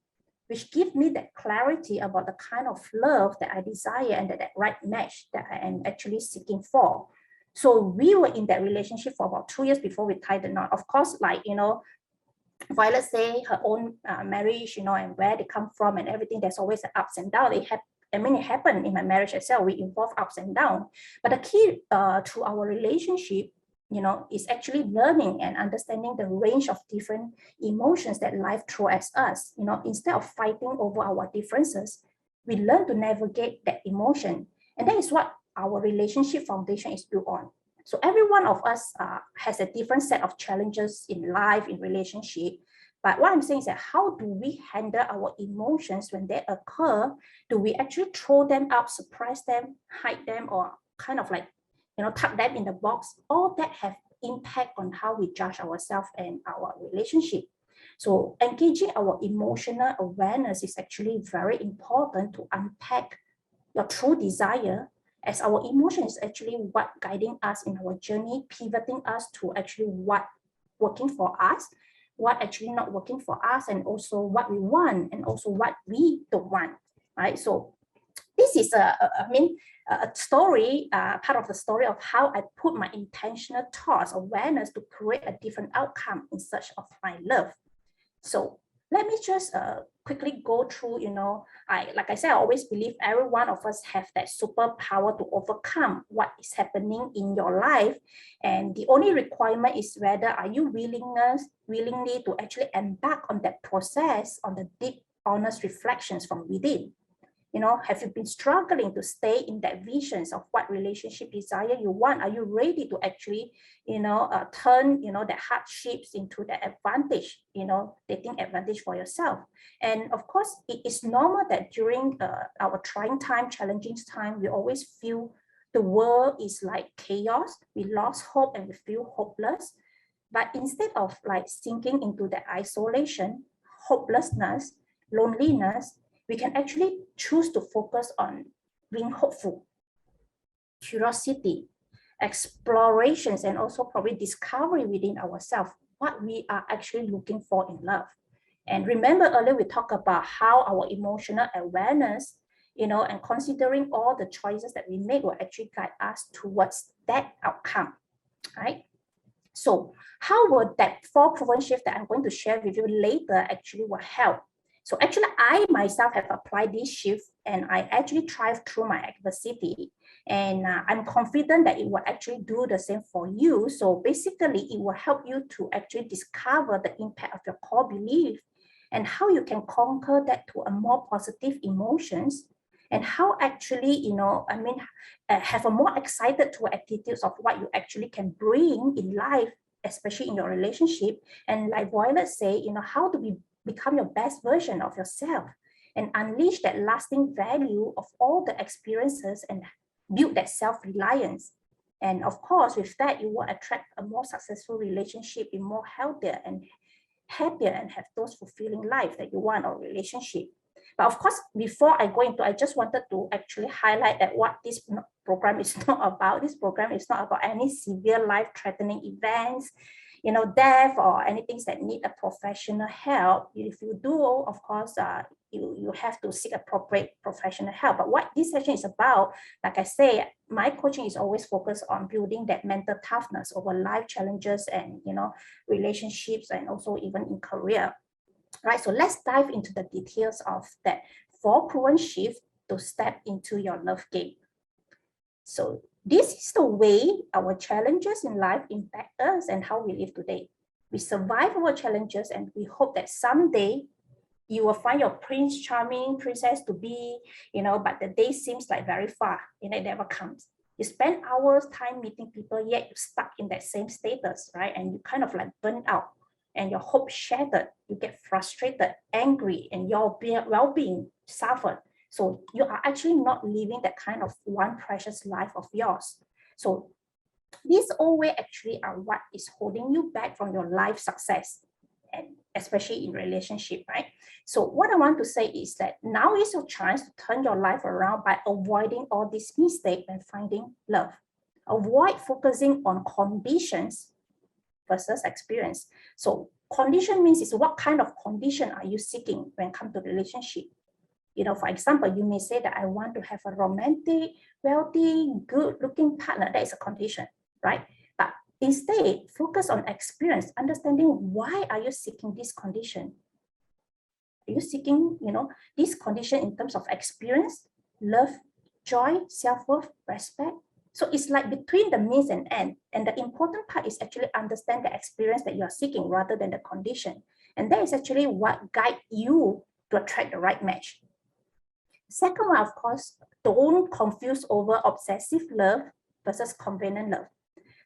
which give me that clarity about the kind of love that I desire and that right match that I am actually seeking for. So we were in that relationship for about 2 years before we tied the knot. Of course, like, Violet say her own marriage, and where they come from and everything, there's always the ups and downs. It happened in my marriage as well. We involve ups and downs. But the key to our relationship, is actually learning and understanding the range of different emotions that life throws at us. Instead of fighting over our differences, we learn to navigate that emotion. And that is what our relationship foundation is built on. So every one of us has a different set of challenges in life, in relationship. But what I'm saying is that how do we handle our emotions when they occur? Do we actually throw them out, surprise them, hide them, or kind of like, tuck them in the box? All that have impact on how we judge ourselves and our relationship. So engaging our emotional awareness is actually very important to unpack your true desire, as our emotion is actually what guiding us in our journey, pivoting us to actually what working for us, what actually not working for us, and also what we want and also what we don't want, right? So this is a story, part of the story of how I put my intentional thoughts, awareness to create a different outcome in search of my love. So let me just quickly go through, like I said, I always believe every one of us have that superpower to overcome what is happening in your life. And the only requirement is whether are you willingly to actually embark on that process, on the deep, honest reflections from within. Have you been struggling to stay in that visions of what relationship desire you want? Are you ready to actually, turn, the hardships into the advantage, taking advantage for yourself? And of course, it is normal that during our trying time, challenging time, we always feel the world is like chaos. We lost hope and we feel hopeless. But instead of like sinking into the isolation, hopelessness, loneliness, we can actually choose to focus on being hopeful, curiosity, explorations, and also probably discovery within ourselves, what we are actually looking for in love. And remember earlier we talked about how our emotional awareness, and considering all the choices that we make will actually guide us towards that outcome, right? So how will that 4 proven shift that I'm going to share with you later actually will help? So actually, I myself have applied this shift and I actually thrive through my adversity. And I'm confident that it will actually do the same for you. So basically, it will help you to actually discover the impact of your core belief and how you can conquer that to a more positive emotions and how actually, have a more excited to attitudes of what you actually can bring in life, especially in your relationship. And like Violet say, how do we become your best version of yourself and unleash that lasting value of all the experiences and build that self-reliance. And of course, with that, you will attract a more successful relationship, be more healthier and happier and have those fulfilling life that you want or relationship. But of course, before I go into, I just wanted to actually highlight that what this program is not about. This program is not about any severe life-threatening events, death or anything that need a professional help. If you do, of course, you have to seek appropriate professional help. But what this session is about, like I say, my coaching is always focused on building that mental toughness over life challenges and, relationships and also even in career. Right, so let's dive into the details of that 4 proven shift to step into your love game. So this is the way our challenges in life impact us and how we live today. We survive our challenges and we hope that someday you will find your prince charming, princess to be, but the day seems like very far, it never comes. You spend hours time meeting people, yet you're stuck in that same status, right? And you kind of like burn out and your hope shattered. You get frustrated, angry, and your well-being suffered. So you are actually not living that kind of one precious life of yours. So these always actually are what is holding you back from your life success, and especially in relationship, right? So what I want to say is that now is your chance to turn your life around by avoiding all these mistakes and finding love. Avoid focusing on conditions versus experience. So condition means is what kind of condition are you seeking when it comes to relationship? You know, for example, you may say that I want to have a romantic, wealthy, good-looking partner. That is a condition, right? But instead, focus on experience, understanding why are you seeking this condition? Are you seeking, you know, this condition in terms of experience, love, joy, self-worth, respect? So it's like between the means and end. And the important part is actually understand the experience that you are seeking rather than the condition. And that is actually what guides you to attract the right match. Second one, of course, don't confuse over obsessive love versus convenient love.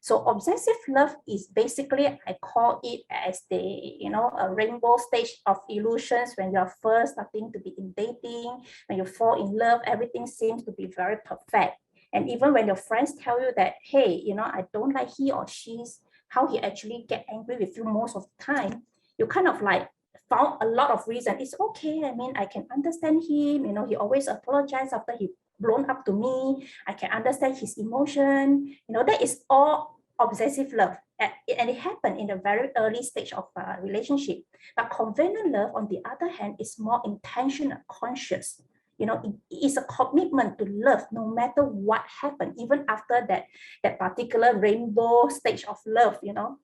So obsessive love is basically, I call it as the, you know, a rainbow stage of illusions when you're first starting to be in dating, when you fall in love, everything seems to be very perfect. And even when your friends tell you that, hey, you know, I don't like he or she's, how he actually get angry with you most of the time, you kind of like found a lot of reason. It's okay. I mean, I can understand him. You know, he always apologizes after he blown up to me. I can understand his emotion. You know, that is all obsessive love. And it happened in the very early stage of a relationship. But convenient love, on the other hand, is more intentional, conscious. You know, it is a commitment to love no matter what happened, even after that particular rainbow stage of love, you know.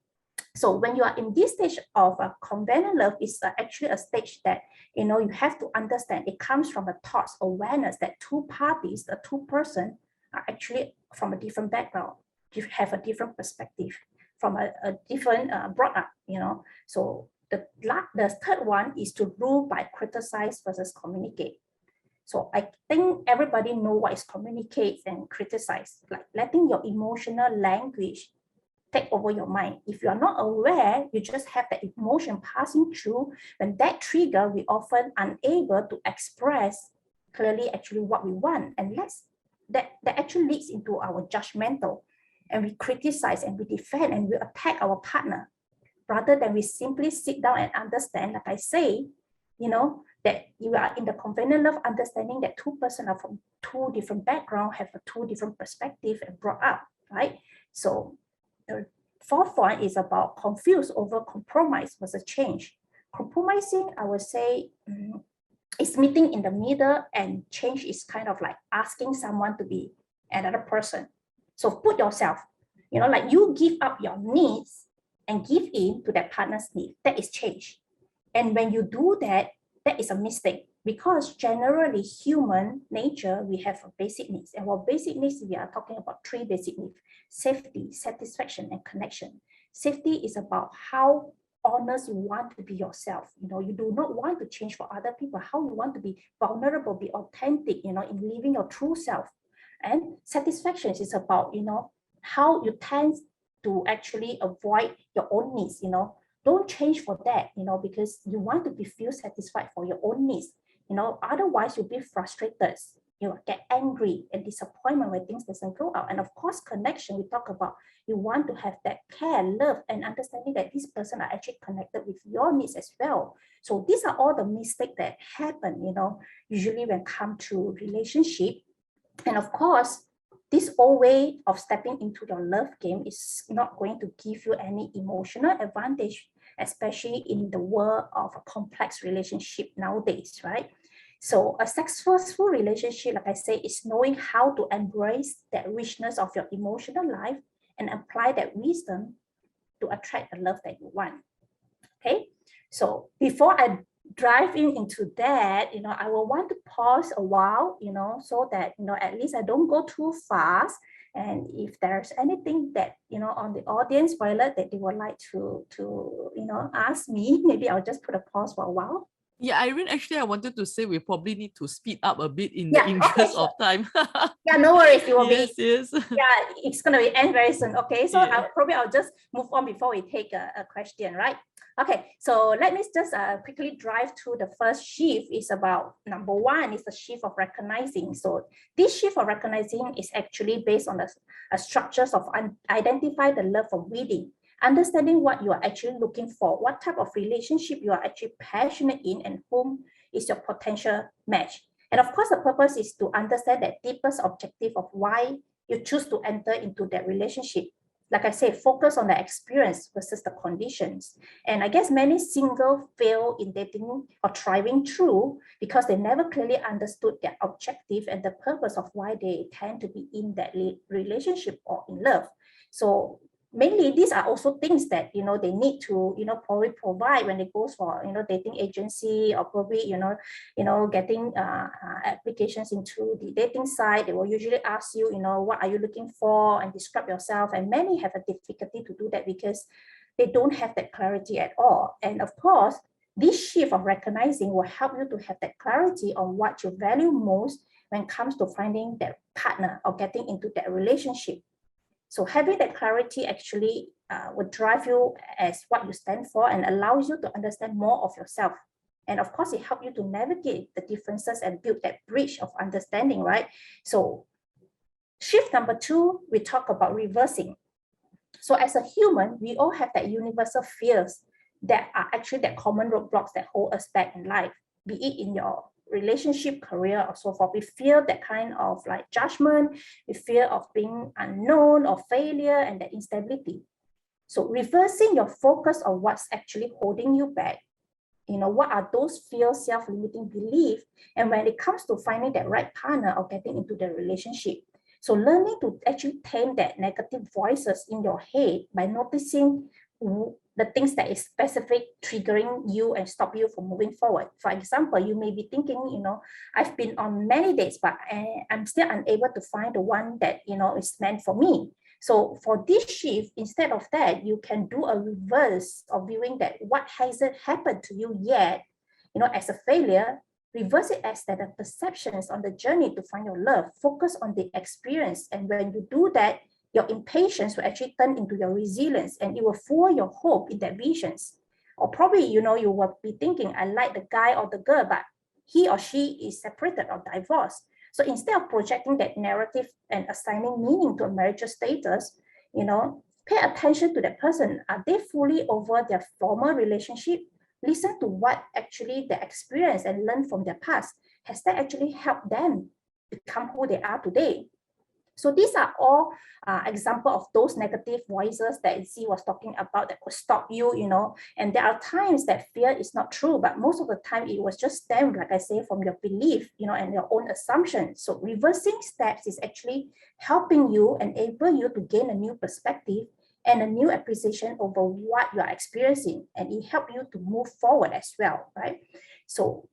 So when you are in this stage of convenient love, it's actually a stage that, you know, you have to understand it comes from a thoughts awareness that two parties, the two person are actually from a different background, you have a different perspective, from a different brought up, you know. So the third one is to rule by criticize versus communicate. So I think everybody know what is communicate and criticize, like letting your emotional language take over your mind. If you are not aware, you just have the emotion passing through. When that trigger, we often unable to express clearly actually what we want. And that actually leads into our judgmental. And we criticize and we defend and we attack our partner rather than we simply sit down and understand, like I say, you know, that you are in the convenient love, understanding that two persons are from two different backgrounds, have a two different perspective and brought up, right? So the fourth one is about confuse over compromise versus change. Compromising, I would say, is meeting in the middle, and change is kind of like asking someone to be another person. So put yourself, you know, like you give up your needs and give in to that partner's need. That is change. And when you do that, that is a mistake, because generally human nature, we have a basic needs. And what basic needs, we are talking about three basic needs: safety, satisfaction, and connection. Safety is about how honest you want to be yourself. You know, you do not want to change for other people, how you want to be vulnerable, be authentic, you know, in living your true self. And satisfaction is about, you know, how you tend to actually avoid your own needs, you know. Don't change for that, you know, because you want to be feel satisfied for your own needs, you know, otherwise you'll be frustrated, you get angry and disappointment when things doesn't go out. And of course, connection, we talk about, you want to have that care, love, and understanding that this person are actually connected with your needs as well. So these are all the mistakes that happen, you know, usually when come to relationship. And of course, this old way of stepping into your love game is not going to give you any emotional advantage, especially in the world of a complex relationship nowadays, right? So a successful relationship, like I say, is knowing how to embrace that richness of your emotional life and apply that wisdom to attract the love that you want. Okay, so before I dive into that, you know, I will want to pause a while, you know, so that, you know, at least I don't go too fast. And if there's anything that, you know, on the audience, Violet, that they would like to you know, ask me, maybe I'll just put a pause for a while.
Yeah, Irene, actually, I wanted to say we probably need to speed up a bit in the interest of time.
Yeah, no worries. It will
yes,
be,
yes.
yeah, it's going to end very soon. Okay, so
Yeah.
I'll just move on before we take a question, right? Okay, so let me just quickly drive through the first shift. Is about number one is the shift of recognizing. So this shift of recognizing is actually based on the structures of identify the love from within. understanding what you are actually looking for, what type of relationship you are actually passionate in, and whom is your potential match. And of course, the purpose is to understand that deepest objective of why you choose to enter into that relationship. Like I said, focus on the experience versus the conditions. And I guess many single fail in dating or thriving through because they never clearly understood their objective and the purpose of why they tend to be in that relationship or in love. So mainly these are also things that they need to probably provide when they go for dating agency, or probably getting applications into the dating site. They will usually ask you what are you looking for, and describe yourself, and many have a difficulty to do that because they don't have that clarity at all. And of course, this shift of recognizing will help you to have that clarity on what you value most when it comes to finding that partner or getting into that relationship. So having that clarity actually will drive you as what you stand for and allows you to understand more of yourself. And of course, it helps you to navigate the differences and build that bridge of understanding, right? So shift number 2, we talk about reversing. So as a human, we all have that universal fears that are actually that common roadblocks that hold us back in life, be it in your relationship, career, or so forth. We fear that kind of like judgment, we fear of being unknown or failure and that instability. So reversing your focus on what's actually holding you back, what are those fears, self-limiting beliefs, and when it comes to finding that right partner or getting into the relationship. So learning to actually tame that negative voices in your head by noticing the things that is specific triggering you and stop you from moving forward. For example, you may be thinking, I've been on many dates, but I'm still unable to find the one that, is meant for me. So for this shift, instead of that, you can do a reverse of viewing that what hasn't happened to you yet, as a failure. Reverse it as that the perceptions on the journey to find your love. Focus on the experience. And when you do that, your impatience will actually turn into your resilience, and it will fuel your hope in that visions. Or probably, you will be thinking, I like the guy or the girl, but he or she is separated or divorced. So instead of projecting that narrative and assigning meaning to a marital status, pay attention to that person. Are they fully over their former relationship? Listen to what actually they experience and learn from their past. Has that actually helped them become who they are today? So these are all examples of those negative voices that Z was talking about that could stop you, and there are times that fear is not true, but most of the time it was just stemmed, like I say, from your belief, and your own assumptions. So reversing steps is actually helping you, enable you to gain a new perspective and a new appreciation over what you are experiencing, and it helps you to move forward as well, right? So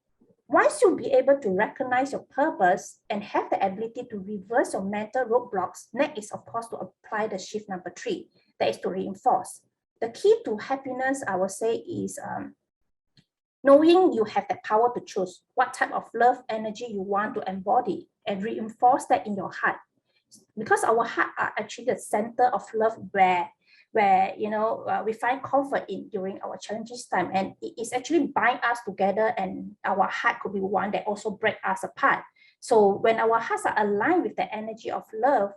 once you'll be able to recognize your purpose and have the ability to reverse your mental roadblocks, next is, of course, to apply the shift number 3, that is to reinforce. The key to happiness, I would say, is knowing you have the power to choose what type of love energy you want to embody and reinforce that in your heart. Because our heart are actually the center of love where we find comfort in during our challenging time, and it is actually bind us together, and our heart could be one that also break us apart. So when our hearts are aligned with the energy of love,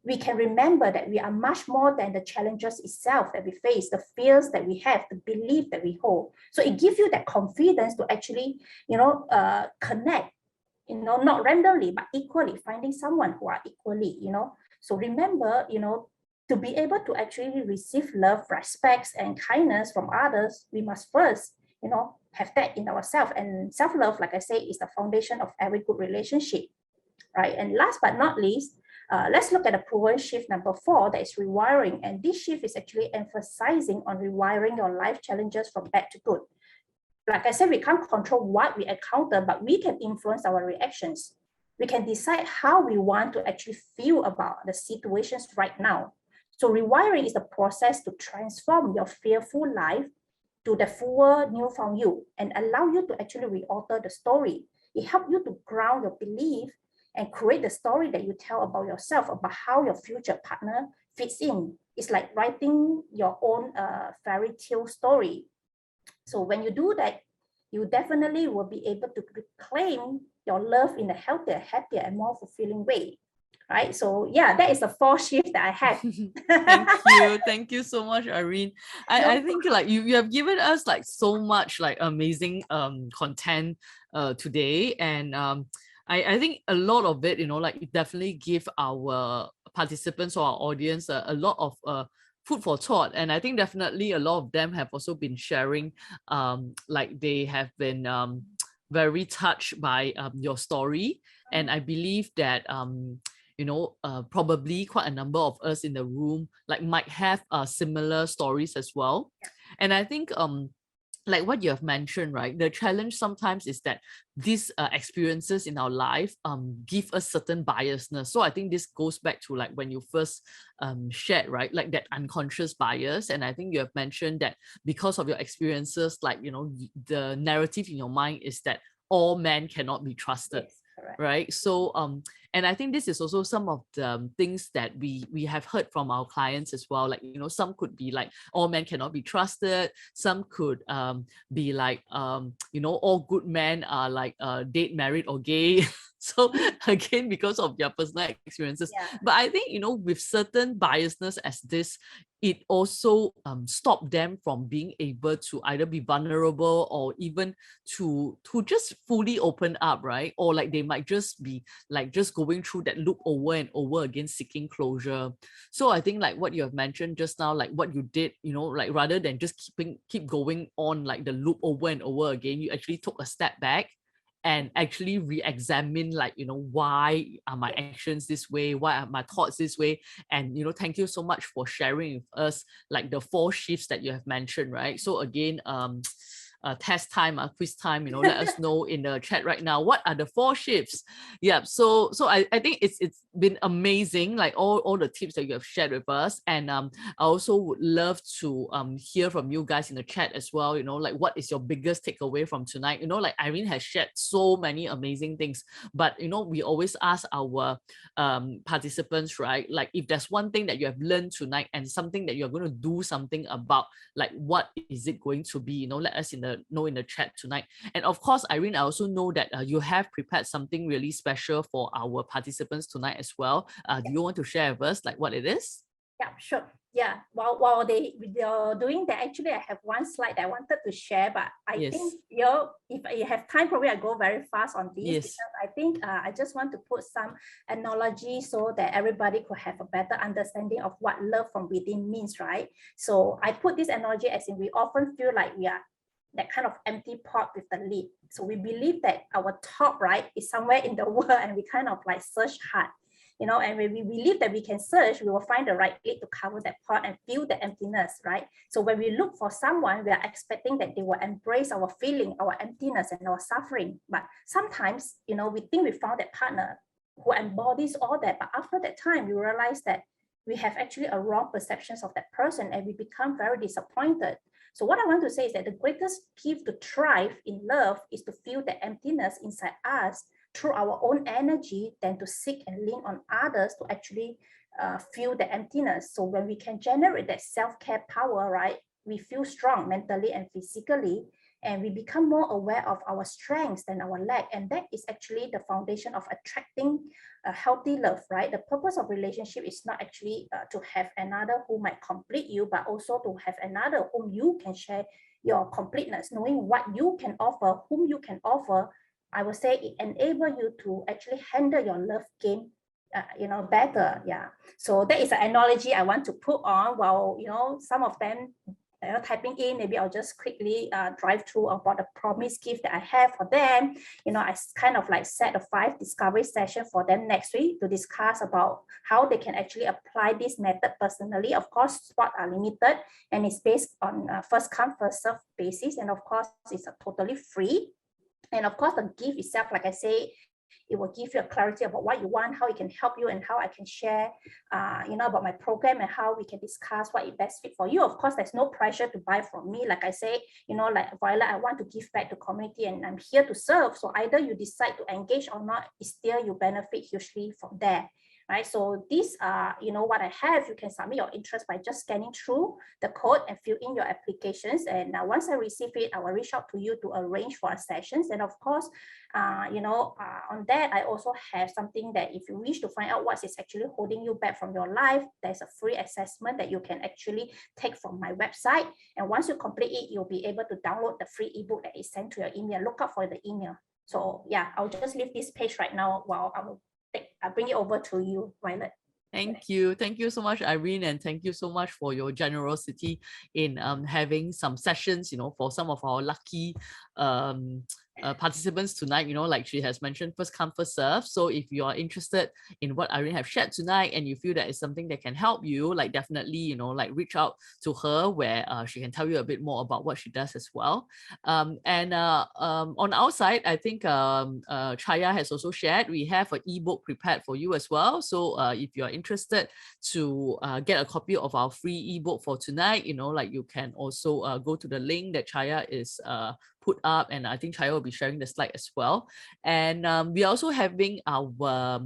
we can remember that we are much more than the challenges itself that we face, the fears that we have, the belief that we hold. So it gives you that confidence to actually connect, not randomly but equally, finding someone who are equally, so remember, to be able to actually receive love, respect, and kindness from others, we must first, have that in ourselves. And self-love, like I say, is the foundation of every good relationship, right? And last but not least, let's look at the proven shift number 4, that is rewiring. And this shift is actually emphasizing on rewiring your life challenges from bad to good. Like I said, we can't control what we encounter, but we can influence our reactions. We can decide how we want to actually feel about the situations right now. So rewiring is the process to transform your fearful life to the fuller newfound you and allow you to actually re-author the story. It helps you to ground your belief and create the story that you tell about yourself, about how your future partner fits in. It's like writing your own fairy tale story. So when you do that, you definitely will be able to reclaim your love in a healthier, happier, and more fulfilling way. right? So yeah, that is the 4 shift that I have.
Thank you so much, Irene. I,
No
I think like you have given us like so much like amazing content today, and I think a lot of it, you know, like you definitely give our participants or our audience a lot of food for thought. And I think definitely a lot of them have also been sharing like they have been very touched by your story. And I believe that you know, probably quite a number of us in the room like might have similar stories as well. And I think like what you have mentioned, right? The challenge sometimes is that these experiences in our life give us certain biasness. So I think this goes back to like when you first shared, right? Like that unconscious bias. And I think you have mentioned that because of your experiences, like, you know, the narrative in your mind is that all men cannot be trusted.
Yes, correct.
Right. So and I think this is also some of the things that we have heard from our clients as well. Like, you know, some could be like all men cannot be trusted. Some could be like you know, all good men are like dead, married, or gay. So again, because of their personal experiences.
Yeah.
But I think, you know, with certain biasness as this, it also stopped them from being able to either be vulnerable or even to just fully open up, right? Or like they might just be like just going through that loop over and over again, seeking closure. So I think like what you have mentioned just now, like what you did, you know, like rather than just keep going on like the loop over and over again, you actually took a step back and actually re-examine, like, you know, why are my actions this way, why are my thoughts this way. And, you know, thank you so much for sharing with us like the 4 shifts that you have mentioned, right? So again, test time, quiz time, you know, let us know in the chat right now, what are the 4 shifts? Yeah, so I think it's been amazing, like all the tips that you have shared with us. And I also would love to hear from you guys in the chat as well, you know, like what is your biggest takeaway from tonight? You know, like Irene has shared so many amazing things, but you know, we always ask our participants, right, like if there's one thing that you have learned tonight and something that you're going to do something about, like what is it going to be? You know, let us know in the chat tonight. And of course, Irene, I also know that you have prepared something really special for our participants tonight as well. Do you want to share with us like what it is?
Yeah, sure. Yeah, while they're doing that, actually I have one slide that I wanted to share, but I think, you know, if you have time, probably I go very fast on this, because I think I just want to put some analogy so that everybody could have a better understanding of what love from within means, right? So I put this analogy as in we often feel like we are that kind of empty pot with the lid. So we believe that our top, right, is somewhere in the world, and we kind of like search hard, you know, and when we believe that we can search, we will find the right lid to cover that pot and fill the emptiness, right? So when we look for someone, we are expecting that they will embrace our feeling, our emptiness and our suffering. But sometimes, you know, we think we found that partner who embodies all that, but after that time, we realize that we have actually a wrong perceptions of that person, and we become very disappointed. So what I want to say is that the greatest gift to thrive in love is to feel the emptiness inside us through our own energy than to seek and lean on others to actually feel the emptiness. So when we can generate that self-care power, right, we feel strong mentally and physically, and we become more aware of our strengths than our lack. And that is actually the foundation of attracting a healthy love, right? The purpose of relationship is not actually to have another who might complete you, but also to have another whom you can share your completeness, knowing what you can offer, whom you can offer. I would say it enables you to actually handle your love game, you know, better. Yeah. So that is an analogy I want to put on. While, you know, some of them, you know, typing in, maybe I'll just quickly drive through about the promise gift that I have for them. You know, I kind of like set a 5 discovery session for them next week to discuss about how they can actually apply this method personally. Of course, spots are limited and it's based on first come, first serve basis. And of course, it's totally free. And of course, the gift itself, like I say, it will give you a clarity about what you want, how it can help you, and how I can share, you know, about my program and how we can discuss what is best fit for you. Of course, there's no pressure to buy from me. Like I say, you know, like Violet, I want to give back to community and I'm here to serve. So either you decide to engage or not, it's still you benefit hugely from there. right? So these are, what I have. You can submit your interest by just scanning through the code and fill in your applications. And once I receive it, I will reach out to you to arrange for a sessions. And of course, on that, I also have something that if you wish to find out what is actually holding you back from your life, there's a free assessment that you can actually take from my website. And once you complete it, you'll be able to download the free ebook that is sent to your email. Look out for the email. So yeah, I'll just leave this page right now while I'll bring it over to you, Violet.
Thank you. Thank you so much, Irene. And thank you so much for your generosity in having some sessions, for some of our lucky participants tonight, like she has mentioned, first come, first serve. So if you are interested in what Irene have shared tonight and you feel that is something that can help you, like definitely, reach out to her where she can tell you a bit more about what she does as well. On our side, I think Chaya has also shared, we have an ebook prepared for you as well. So if you're interested to get a copy of our free ebook for tonight, like you can also go to the link that Chaya is put up, and I think Chaya will be sharing the slide as well. And we're also having our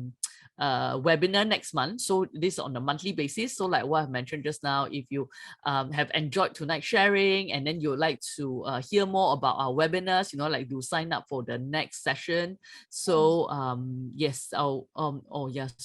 webinar next month. So this is on a monthly basis. So like what I mentioned just now, if you have enjoyed tonight's sharing and then you would like to hear more about our webinars, like do sign up for the next session. So yes, so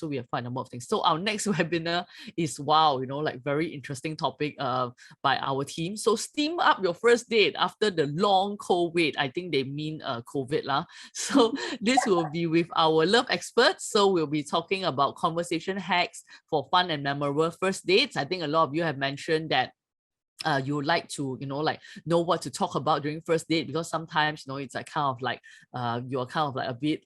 we have quite a number of things. So our next webinar is like very interesting topic by our team. So steam up your first date after the long cold wait. I think they mean COVID lah. So this will be with our love experts. So we'll be talking about conversation hacks for fun and memorable first dates. I think a lot of you have mentioned that you would like to, know what to talk about during first date, because sometimes, it's like kind of like you're kind of like a bit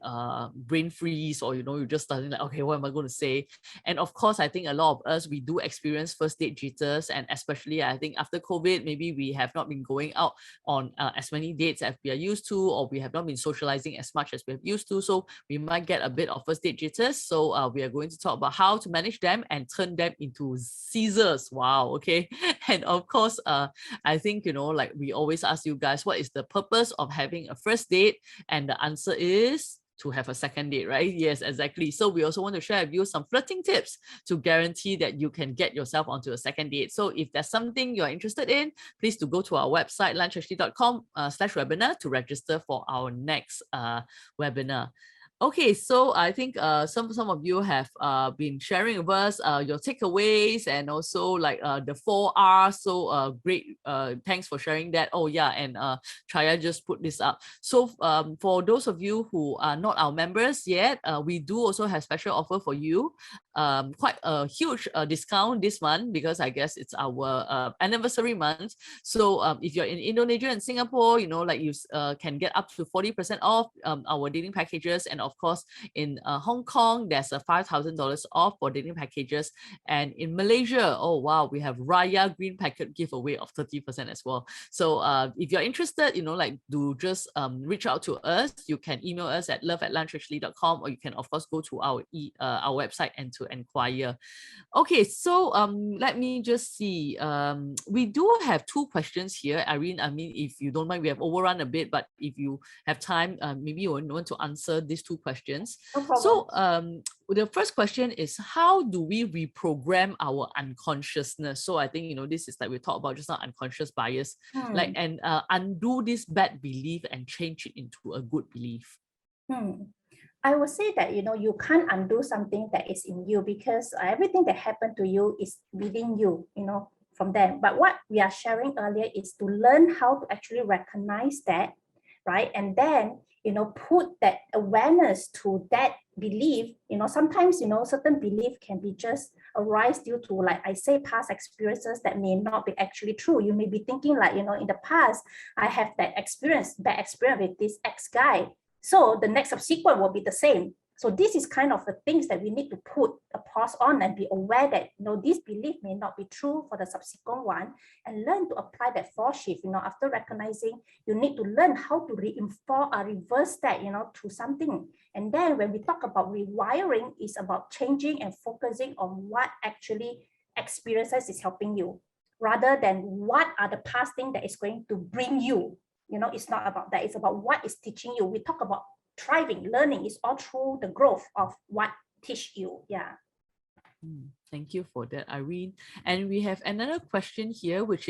brain freeze, or, you're just starting like, okay, what am I going to say? And of course, I think a lot of us, we do experience first date jitters. And especially, I think after COVID, maybe we have not been going out on as many dates as we are used to, or we have not been socializing as much as we have used to. So we might get a bit of first date jitters. So we are going to talk about how to manage them and turn them into Caesars. Wow. Okay. And of course, I think, like we always ask you guys, what is the purpose of having a first date? And the answer is to have a second date, right? Yes, exactly. So we also want to share with you some flirting tips to guarantee that you can get yourself onto a second date. So if there's something you're interested in, please do go to our website, lunchhd.com/webinar to register for our next webinar. Okay, so I think some of you have been sharing with us your takeaways and also like the 4R. So great, thanks for sharing that. Oh yeah, and Chaya just put this up. So for those of you who are not our members yet, we do also have special offer for you. Quite a huge discount this month, because I guess it's our anniversary month. So if you're in Indonesia and Singapore, like you can get up to 40% off our dating packages. And of course, in Hong Kong, there's a $5,000 off for dating packages. And in Malaysia, oh wow, we have Raya Green Packet giveaway of 30% as well. So if you're interested, like do just reach out to us. You can email us at love@lunchhd.com, or you can of course go to our website and to inquire. Okay, so let me just see. We do have two questions here, Irene. I mean, if you don't mind, we have overrun a bit, but if you have time, maybe you want to answer these two questions.
No problem.
So the first question is, how do we reprogram our unconsciousness? So I think, this is like we talked about just now, unconscious bias, like, and undo this bad belief and change it into a good belief.
I would say that, you can't undo something that is in you, because everything that happened to you is within you, from them. But what we are sharing earlier is to learn how to actually recognize that, right? And then, put that awareness to that belief. Sometimes, certain belief can be just arise due to, like I say, past experiences that may not be actually true. You may be thinking like, in the past, I have that bad experience with this ex guy. So the next subsequent will be the same. So this is kind of the things that we need to put a pause on and be aware that, this belief may not be true for the subsequent one, and learn to apply that force shift. After recognizing, you need to learn how to reinforce or reverse that, to something. And then when we talk about rewiring, it's about changing and focusing on what actually experiences is helping you, rather than what are the past things that is going to bring you. It's not about that. It's about what is teaching you. We talk about thriving, learning is all through the growth of what teach you. Yeah.
Thank you for that, Irene. And we have another question here, which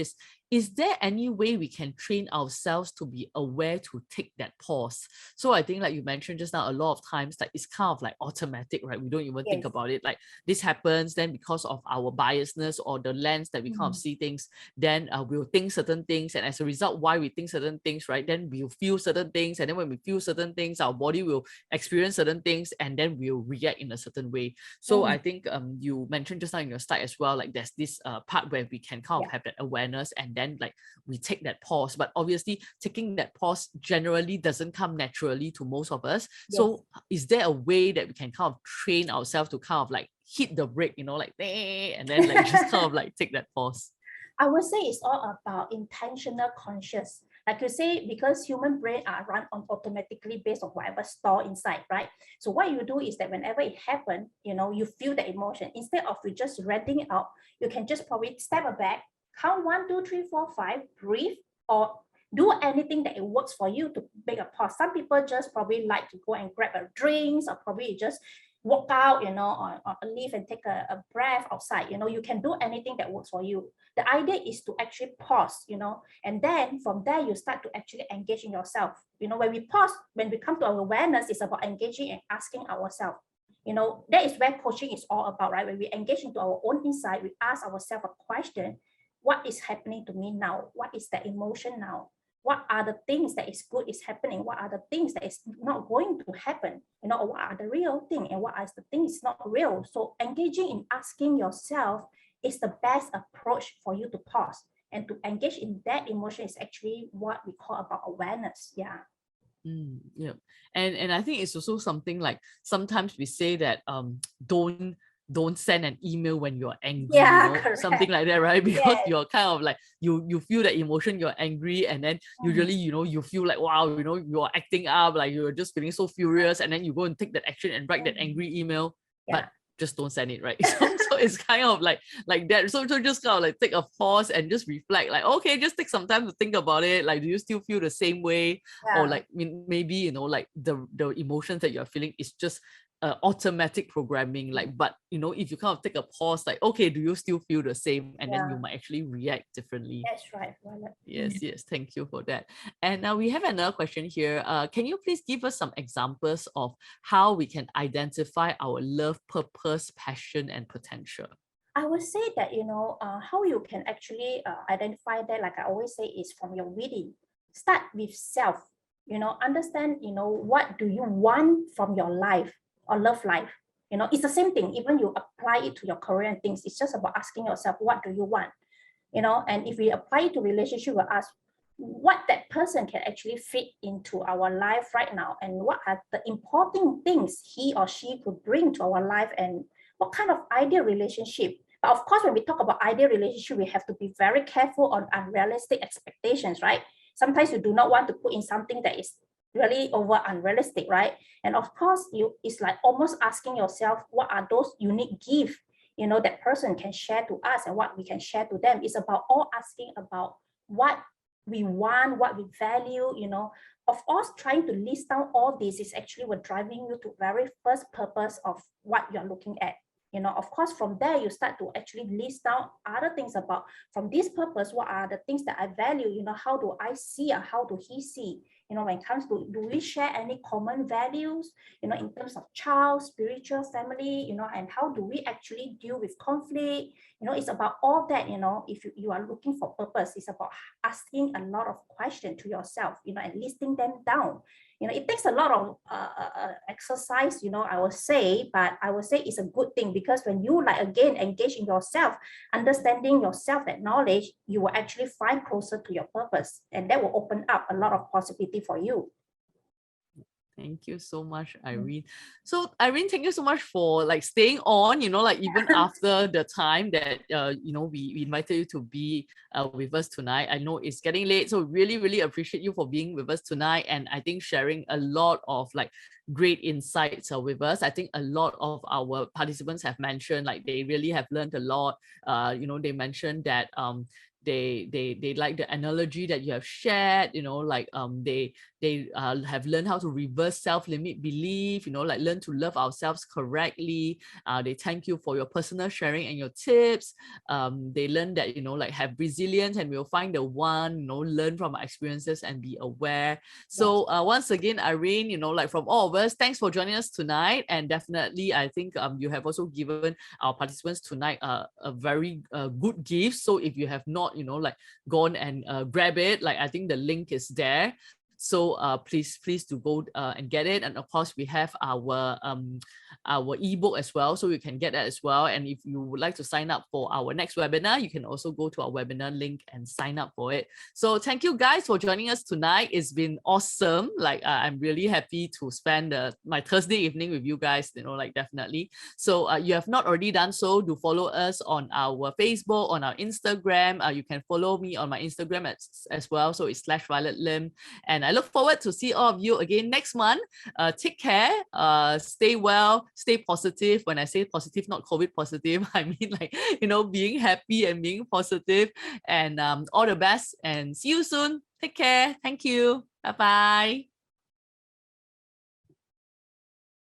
is there any way we can train ourselves to be aware to take that pause? So I think like you mentioned just now, a lot of times like it's kind of like automatic, right? We don't even think
Yes.
about it. Like this happens, then because of our biasness or the lens that we kind of see things, then we'll think certain things. And as a result, why we think certain things, right? Then we'll feel certain things. And then when we feel certain things, our body will experience certain things and then we'll react in a certain way. So I think you mentioned just now in your slide as well, like there's this part where we can kind of have that awareness and then like we take that pause. But obviously taking that pause generally doesn't come naturally to most of us. So is there a way that we can kind of train ourselves to kind of like hit the brake, you know, like and then like just kind of like take that pause?
I would say it's all about intentional conscious. Like you say, because human brain are run on automatically based on whatever store inside, right? So what you do is that whenever it happens, you know, you feel the emotion. Instead of you just renting it out, you can just probably step back, count 1, 2, 3, 4, 5, breathe, or do anything that it works for you to make a pause. Some people just probably like to go and grab a drinks, or probably just walk out, you know, or leave and take a breath outside. You know, you can do anything that works for you. The idea is to actually pause, you know, and then from there you start to actually engage in yourself. You know, when we pause, when we come to our awareness, it's about engaging and asking ourselves. You know, that is where coaching is all about, right? When we engage into our own insight, we ask ourselves a question: what is happening to me now? What is the emotion now? What are the things that is good is happening? What are the things that is not going to happen? You know, what are the real thing and what are the things not real? So engaging in asking yourself is the best approach for you to pause, and to engage in that emotion is actually what we call about awareness. Yeah.
Yeah. And I think it's also something like sometimes we say that don't send an email when you're angry, you
Yeah,
know, something
correct.
like that, right? Because
Yes.
you're kind of like you feel that emotion, you're angry, and then usually, you know, you feel like wow, you know, you're acting up, like you're just feeling so furious, and then you go and take that action and write that angry email,
Yeah.
but just don't send it, right? So it's kind of like that. So just kind of like take a pause and just reflect, like, okay, just take some time to think about it. Like, do you still feel the same way? Or
Yeah.
like maybe, you know, like the emotions that you're feeling is just automatic programming, like, but you know, if you kind of take a pause, like, okay, do you still feel the same, and then you
Yeah.
might actually react differently.
That's right, Violet.
Yes, thank you for that. And now we have another question here. Can you please give us some examples of how we can identify our love, purpose, passion, and potential?
I would say that, you know, how you can actually identify that, like I always say, is from your within. Start with self, you know, understand, you know, what do you want from your life or love life? You know, it's the same thing. Even you apply it to your career and things, it's just about asking yourself, what do you want? You know, and if we apply it to relationship, we'll ask what that person can actually fit into our life right now, and what are the important things he or she could bring to our life, and what kind of ideal relationship. But of course, when we talk about ideal relationship, we have to be very careful on unrealistic expectations, right? Sometimes you do not want to put in something that is really over unrealistic, right? And of course, it's like almost asking yourself, what are those unique gifts, you know, that person can share to us and what we can share to them. It's about all asking about what we want, what we value, you know. Of course, trying to list down all this is actually what driving you to very first purpose of what you're looking at. You know, of course, from there, you start to actually list down other things about, from this purpose, what are the things that I value, you know, how do I see or how do he see? You know, when it comes to, do we share any common values, you know, in terms of child, spiritual, family, you know, and how do we actually deal with conflict? You know, it's about all that, you know. If you are looking for purpose, it's about asking a lot of questions to yourself, you know, and listing them down. You know, it takes a lot of exercise, you know, I would say, but I would say it's a good thing, because when you, like, again, engage in yourself, understanding yourself, that knowledge, you will actually find closer to your purpose, and that will open up a lot of possibility for you.
Thank you so much, Irene. So Irene, thank you so much for like staying on, you know, like even after the time that, you know, we invited you to be with us tonight. I know it's getting late, so really appreciate you for being with us tonight. And I think sharing a lot of like great insights with us. I think a lot of our participants have mentioned like they really have learned a lot. You know, they mentioned that they like the analogy that you have shared, you know, like they have learned how to reverse self-limit belief, like learn to love ourselves correctly. They thank you for your personal sharing and your tips. They learn that, like have resilience and we'll find the one, learn from our experiences and be aware. So once again, Irene, like from all of us, thanks for joining us tonight. And definitely, I think you have also given our participants tonight a very good gift. So if you have not, like gone and grab it, like I think the link is there. So please do go and get it. And of course, we have our ebook as well, so you can get that as well. And if you would like to sign up for our next webinar, you can also go to our webinar link and sign up for it. So thank you guys for joining us tonight. It's been awesome. Like I'm really happy to spend my Thursday evening with you guys, like definitely. So you have not already done so, do follow us on our Facebook, on our Instagram. You can follow me on my Instagram as well. So it's /Violet Lim. And I look forward to see all of you again next month. Take care, stay well, stay positive. When I say positive, not COVID positive, I mean like, being happy and being positive. And all the best and see you soon. Take care. Thank you. Bye-bye.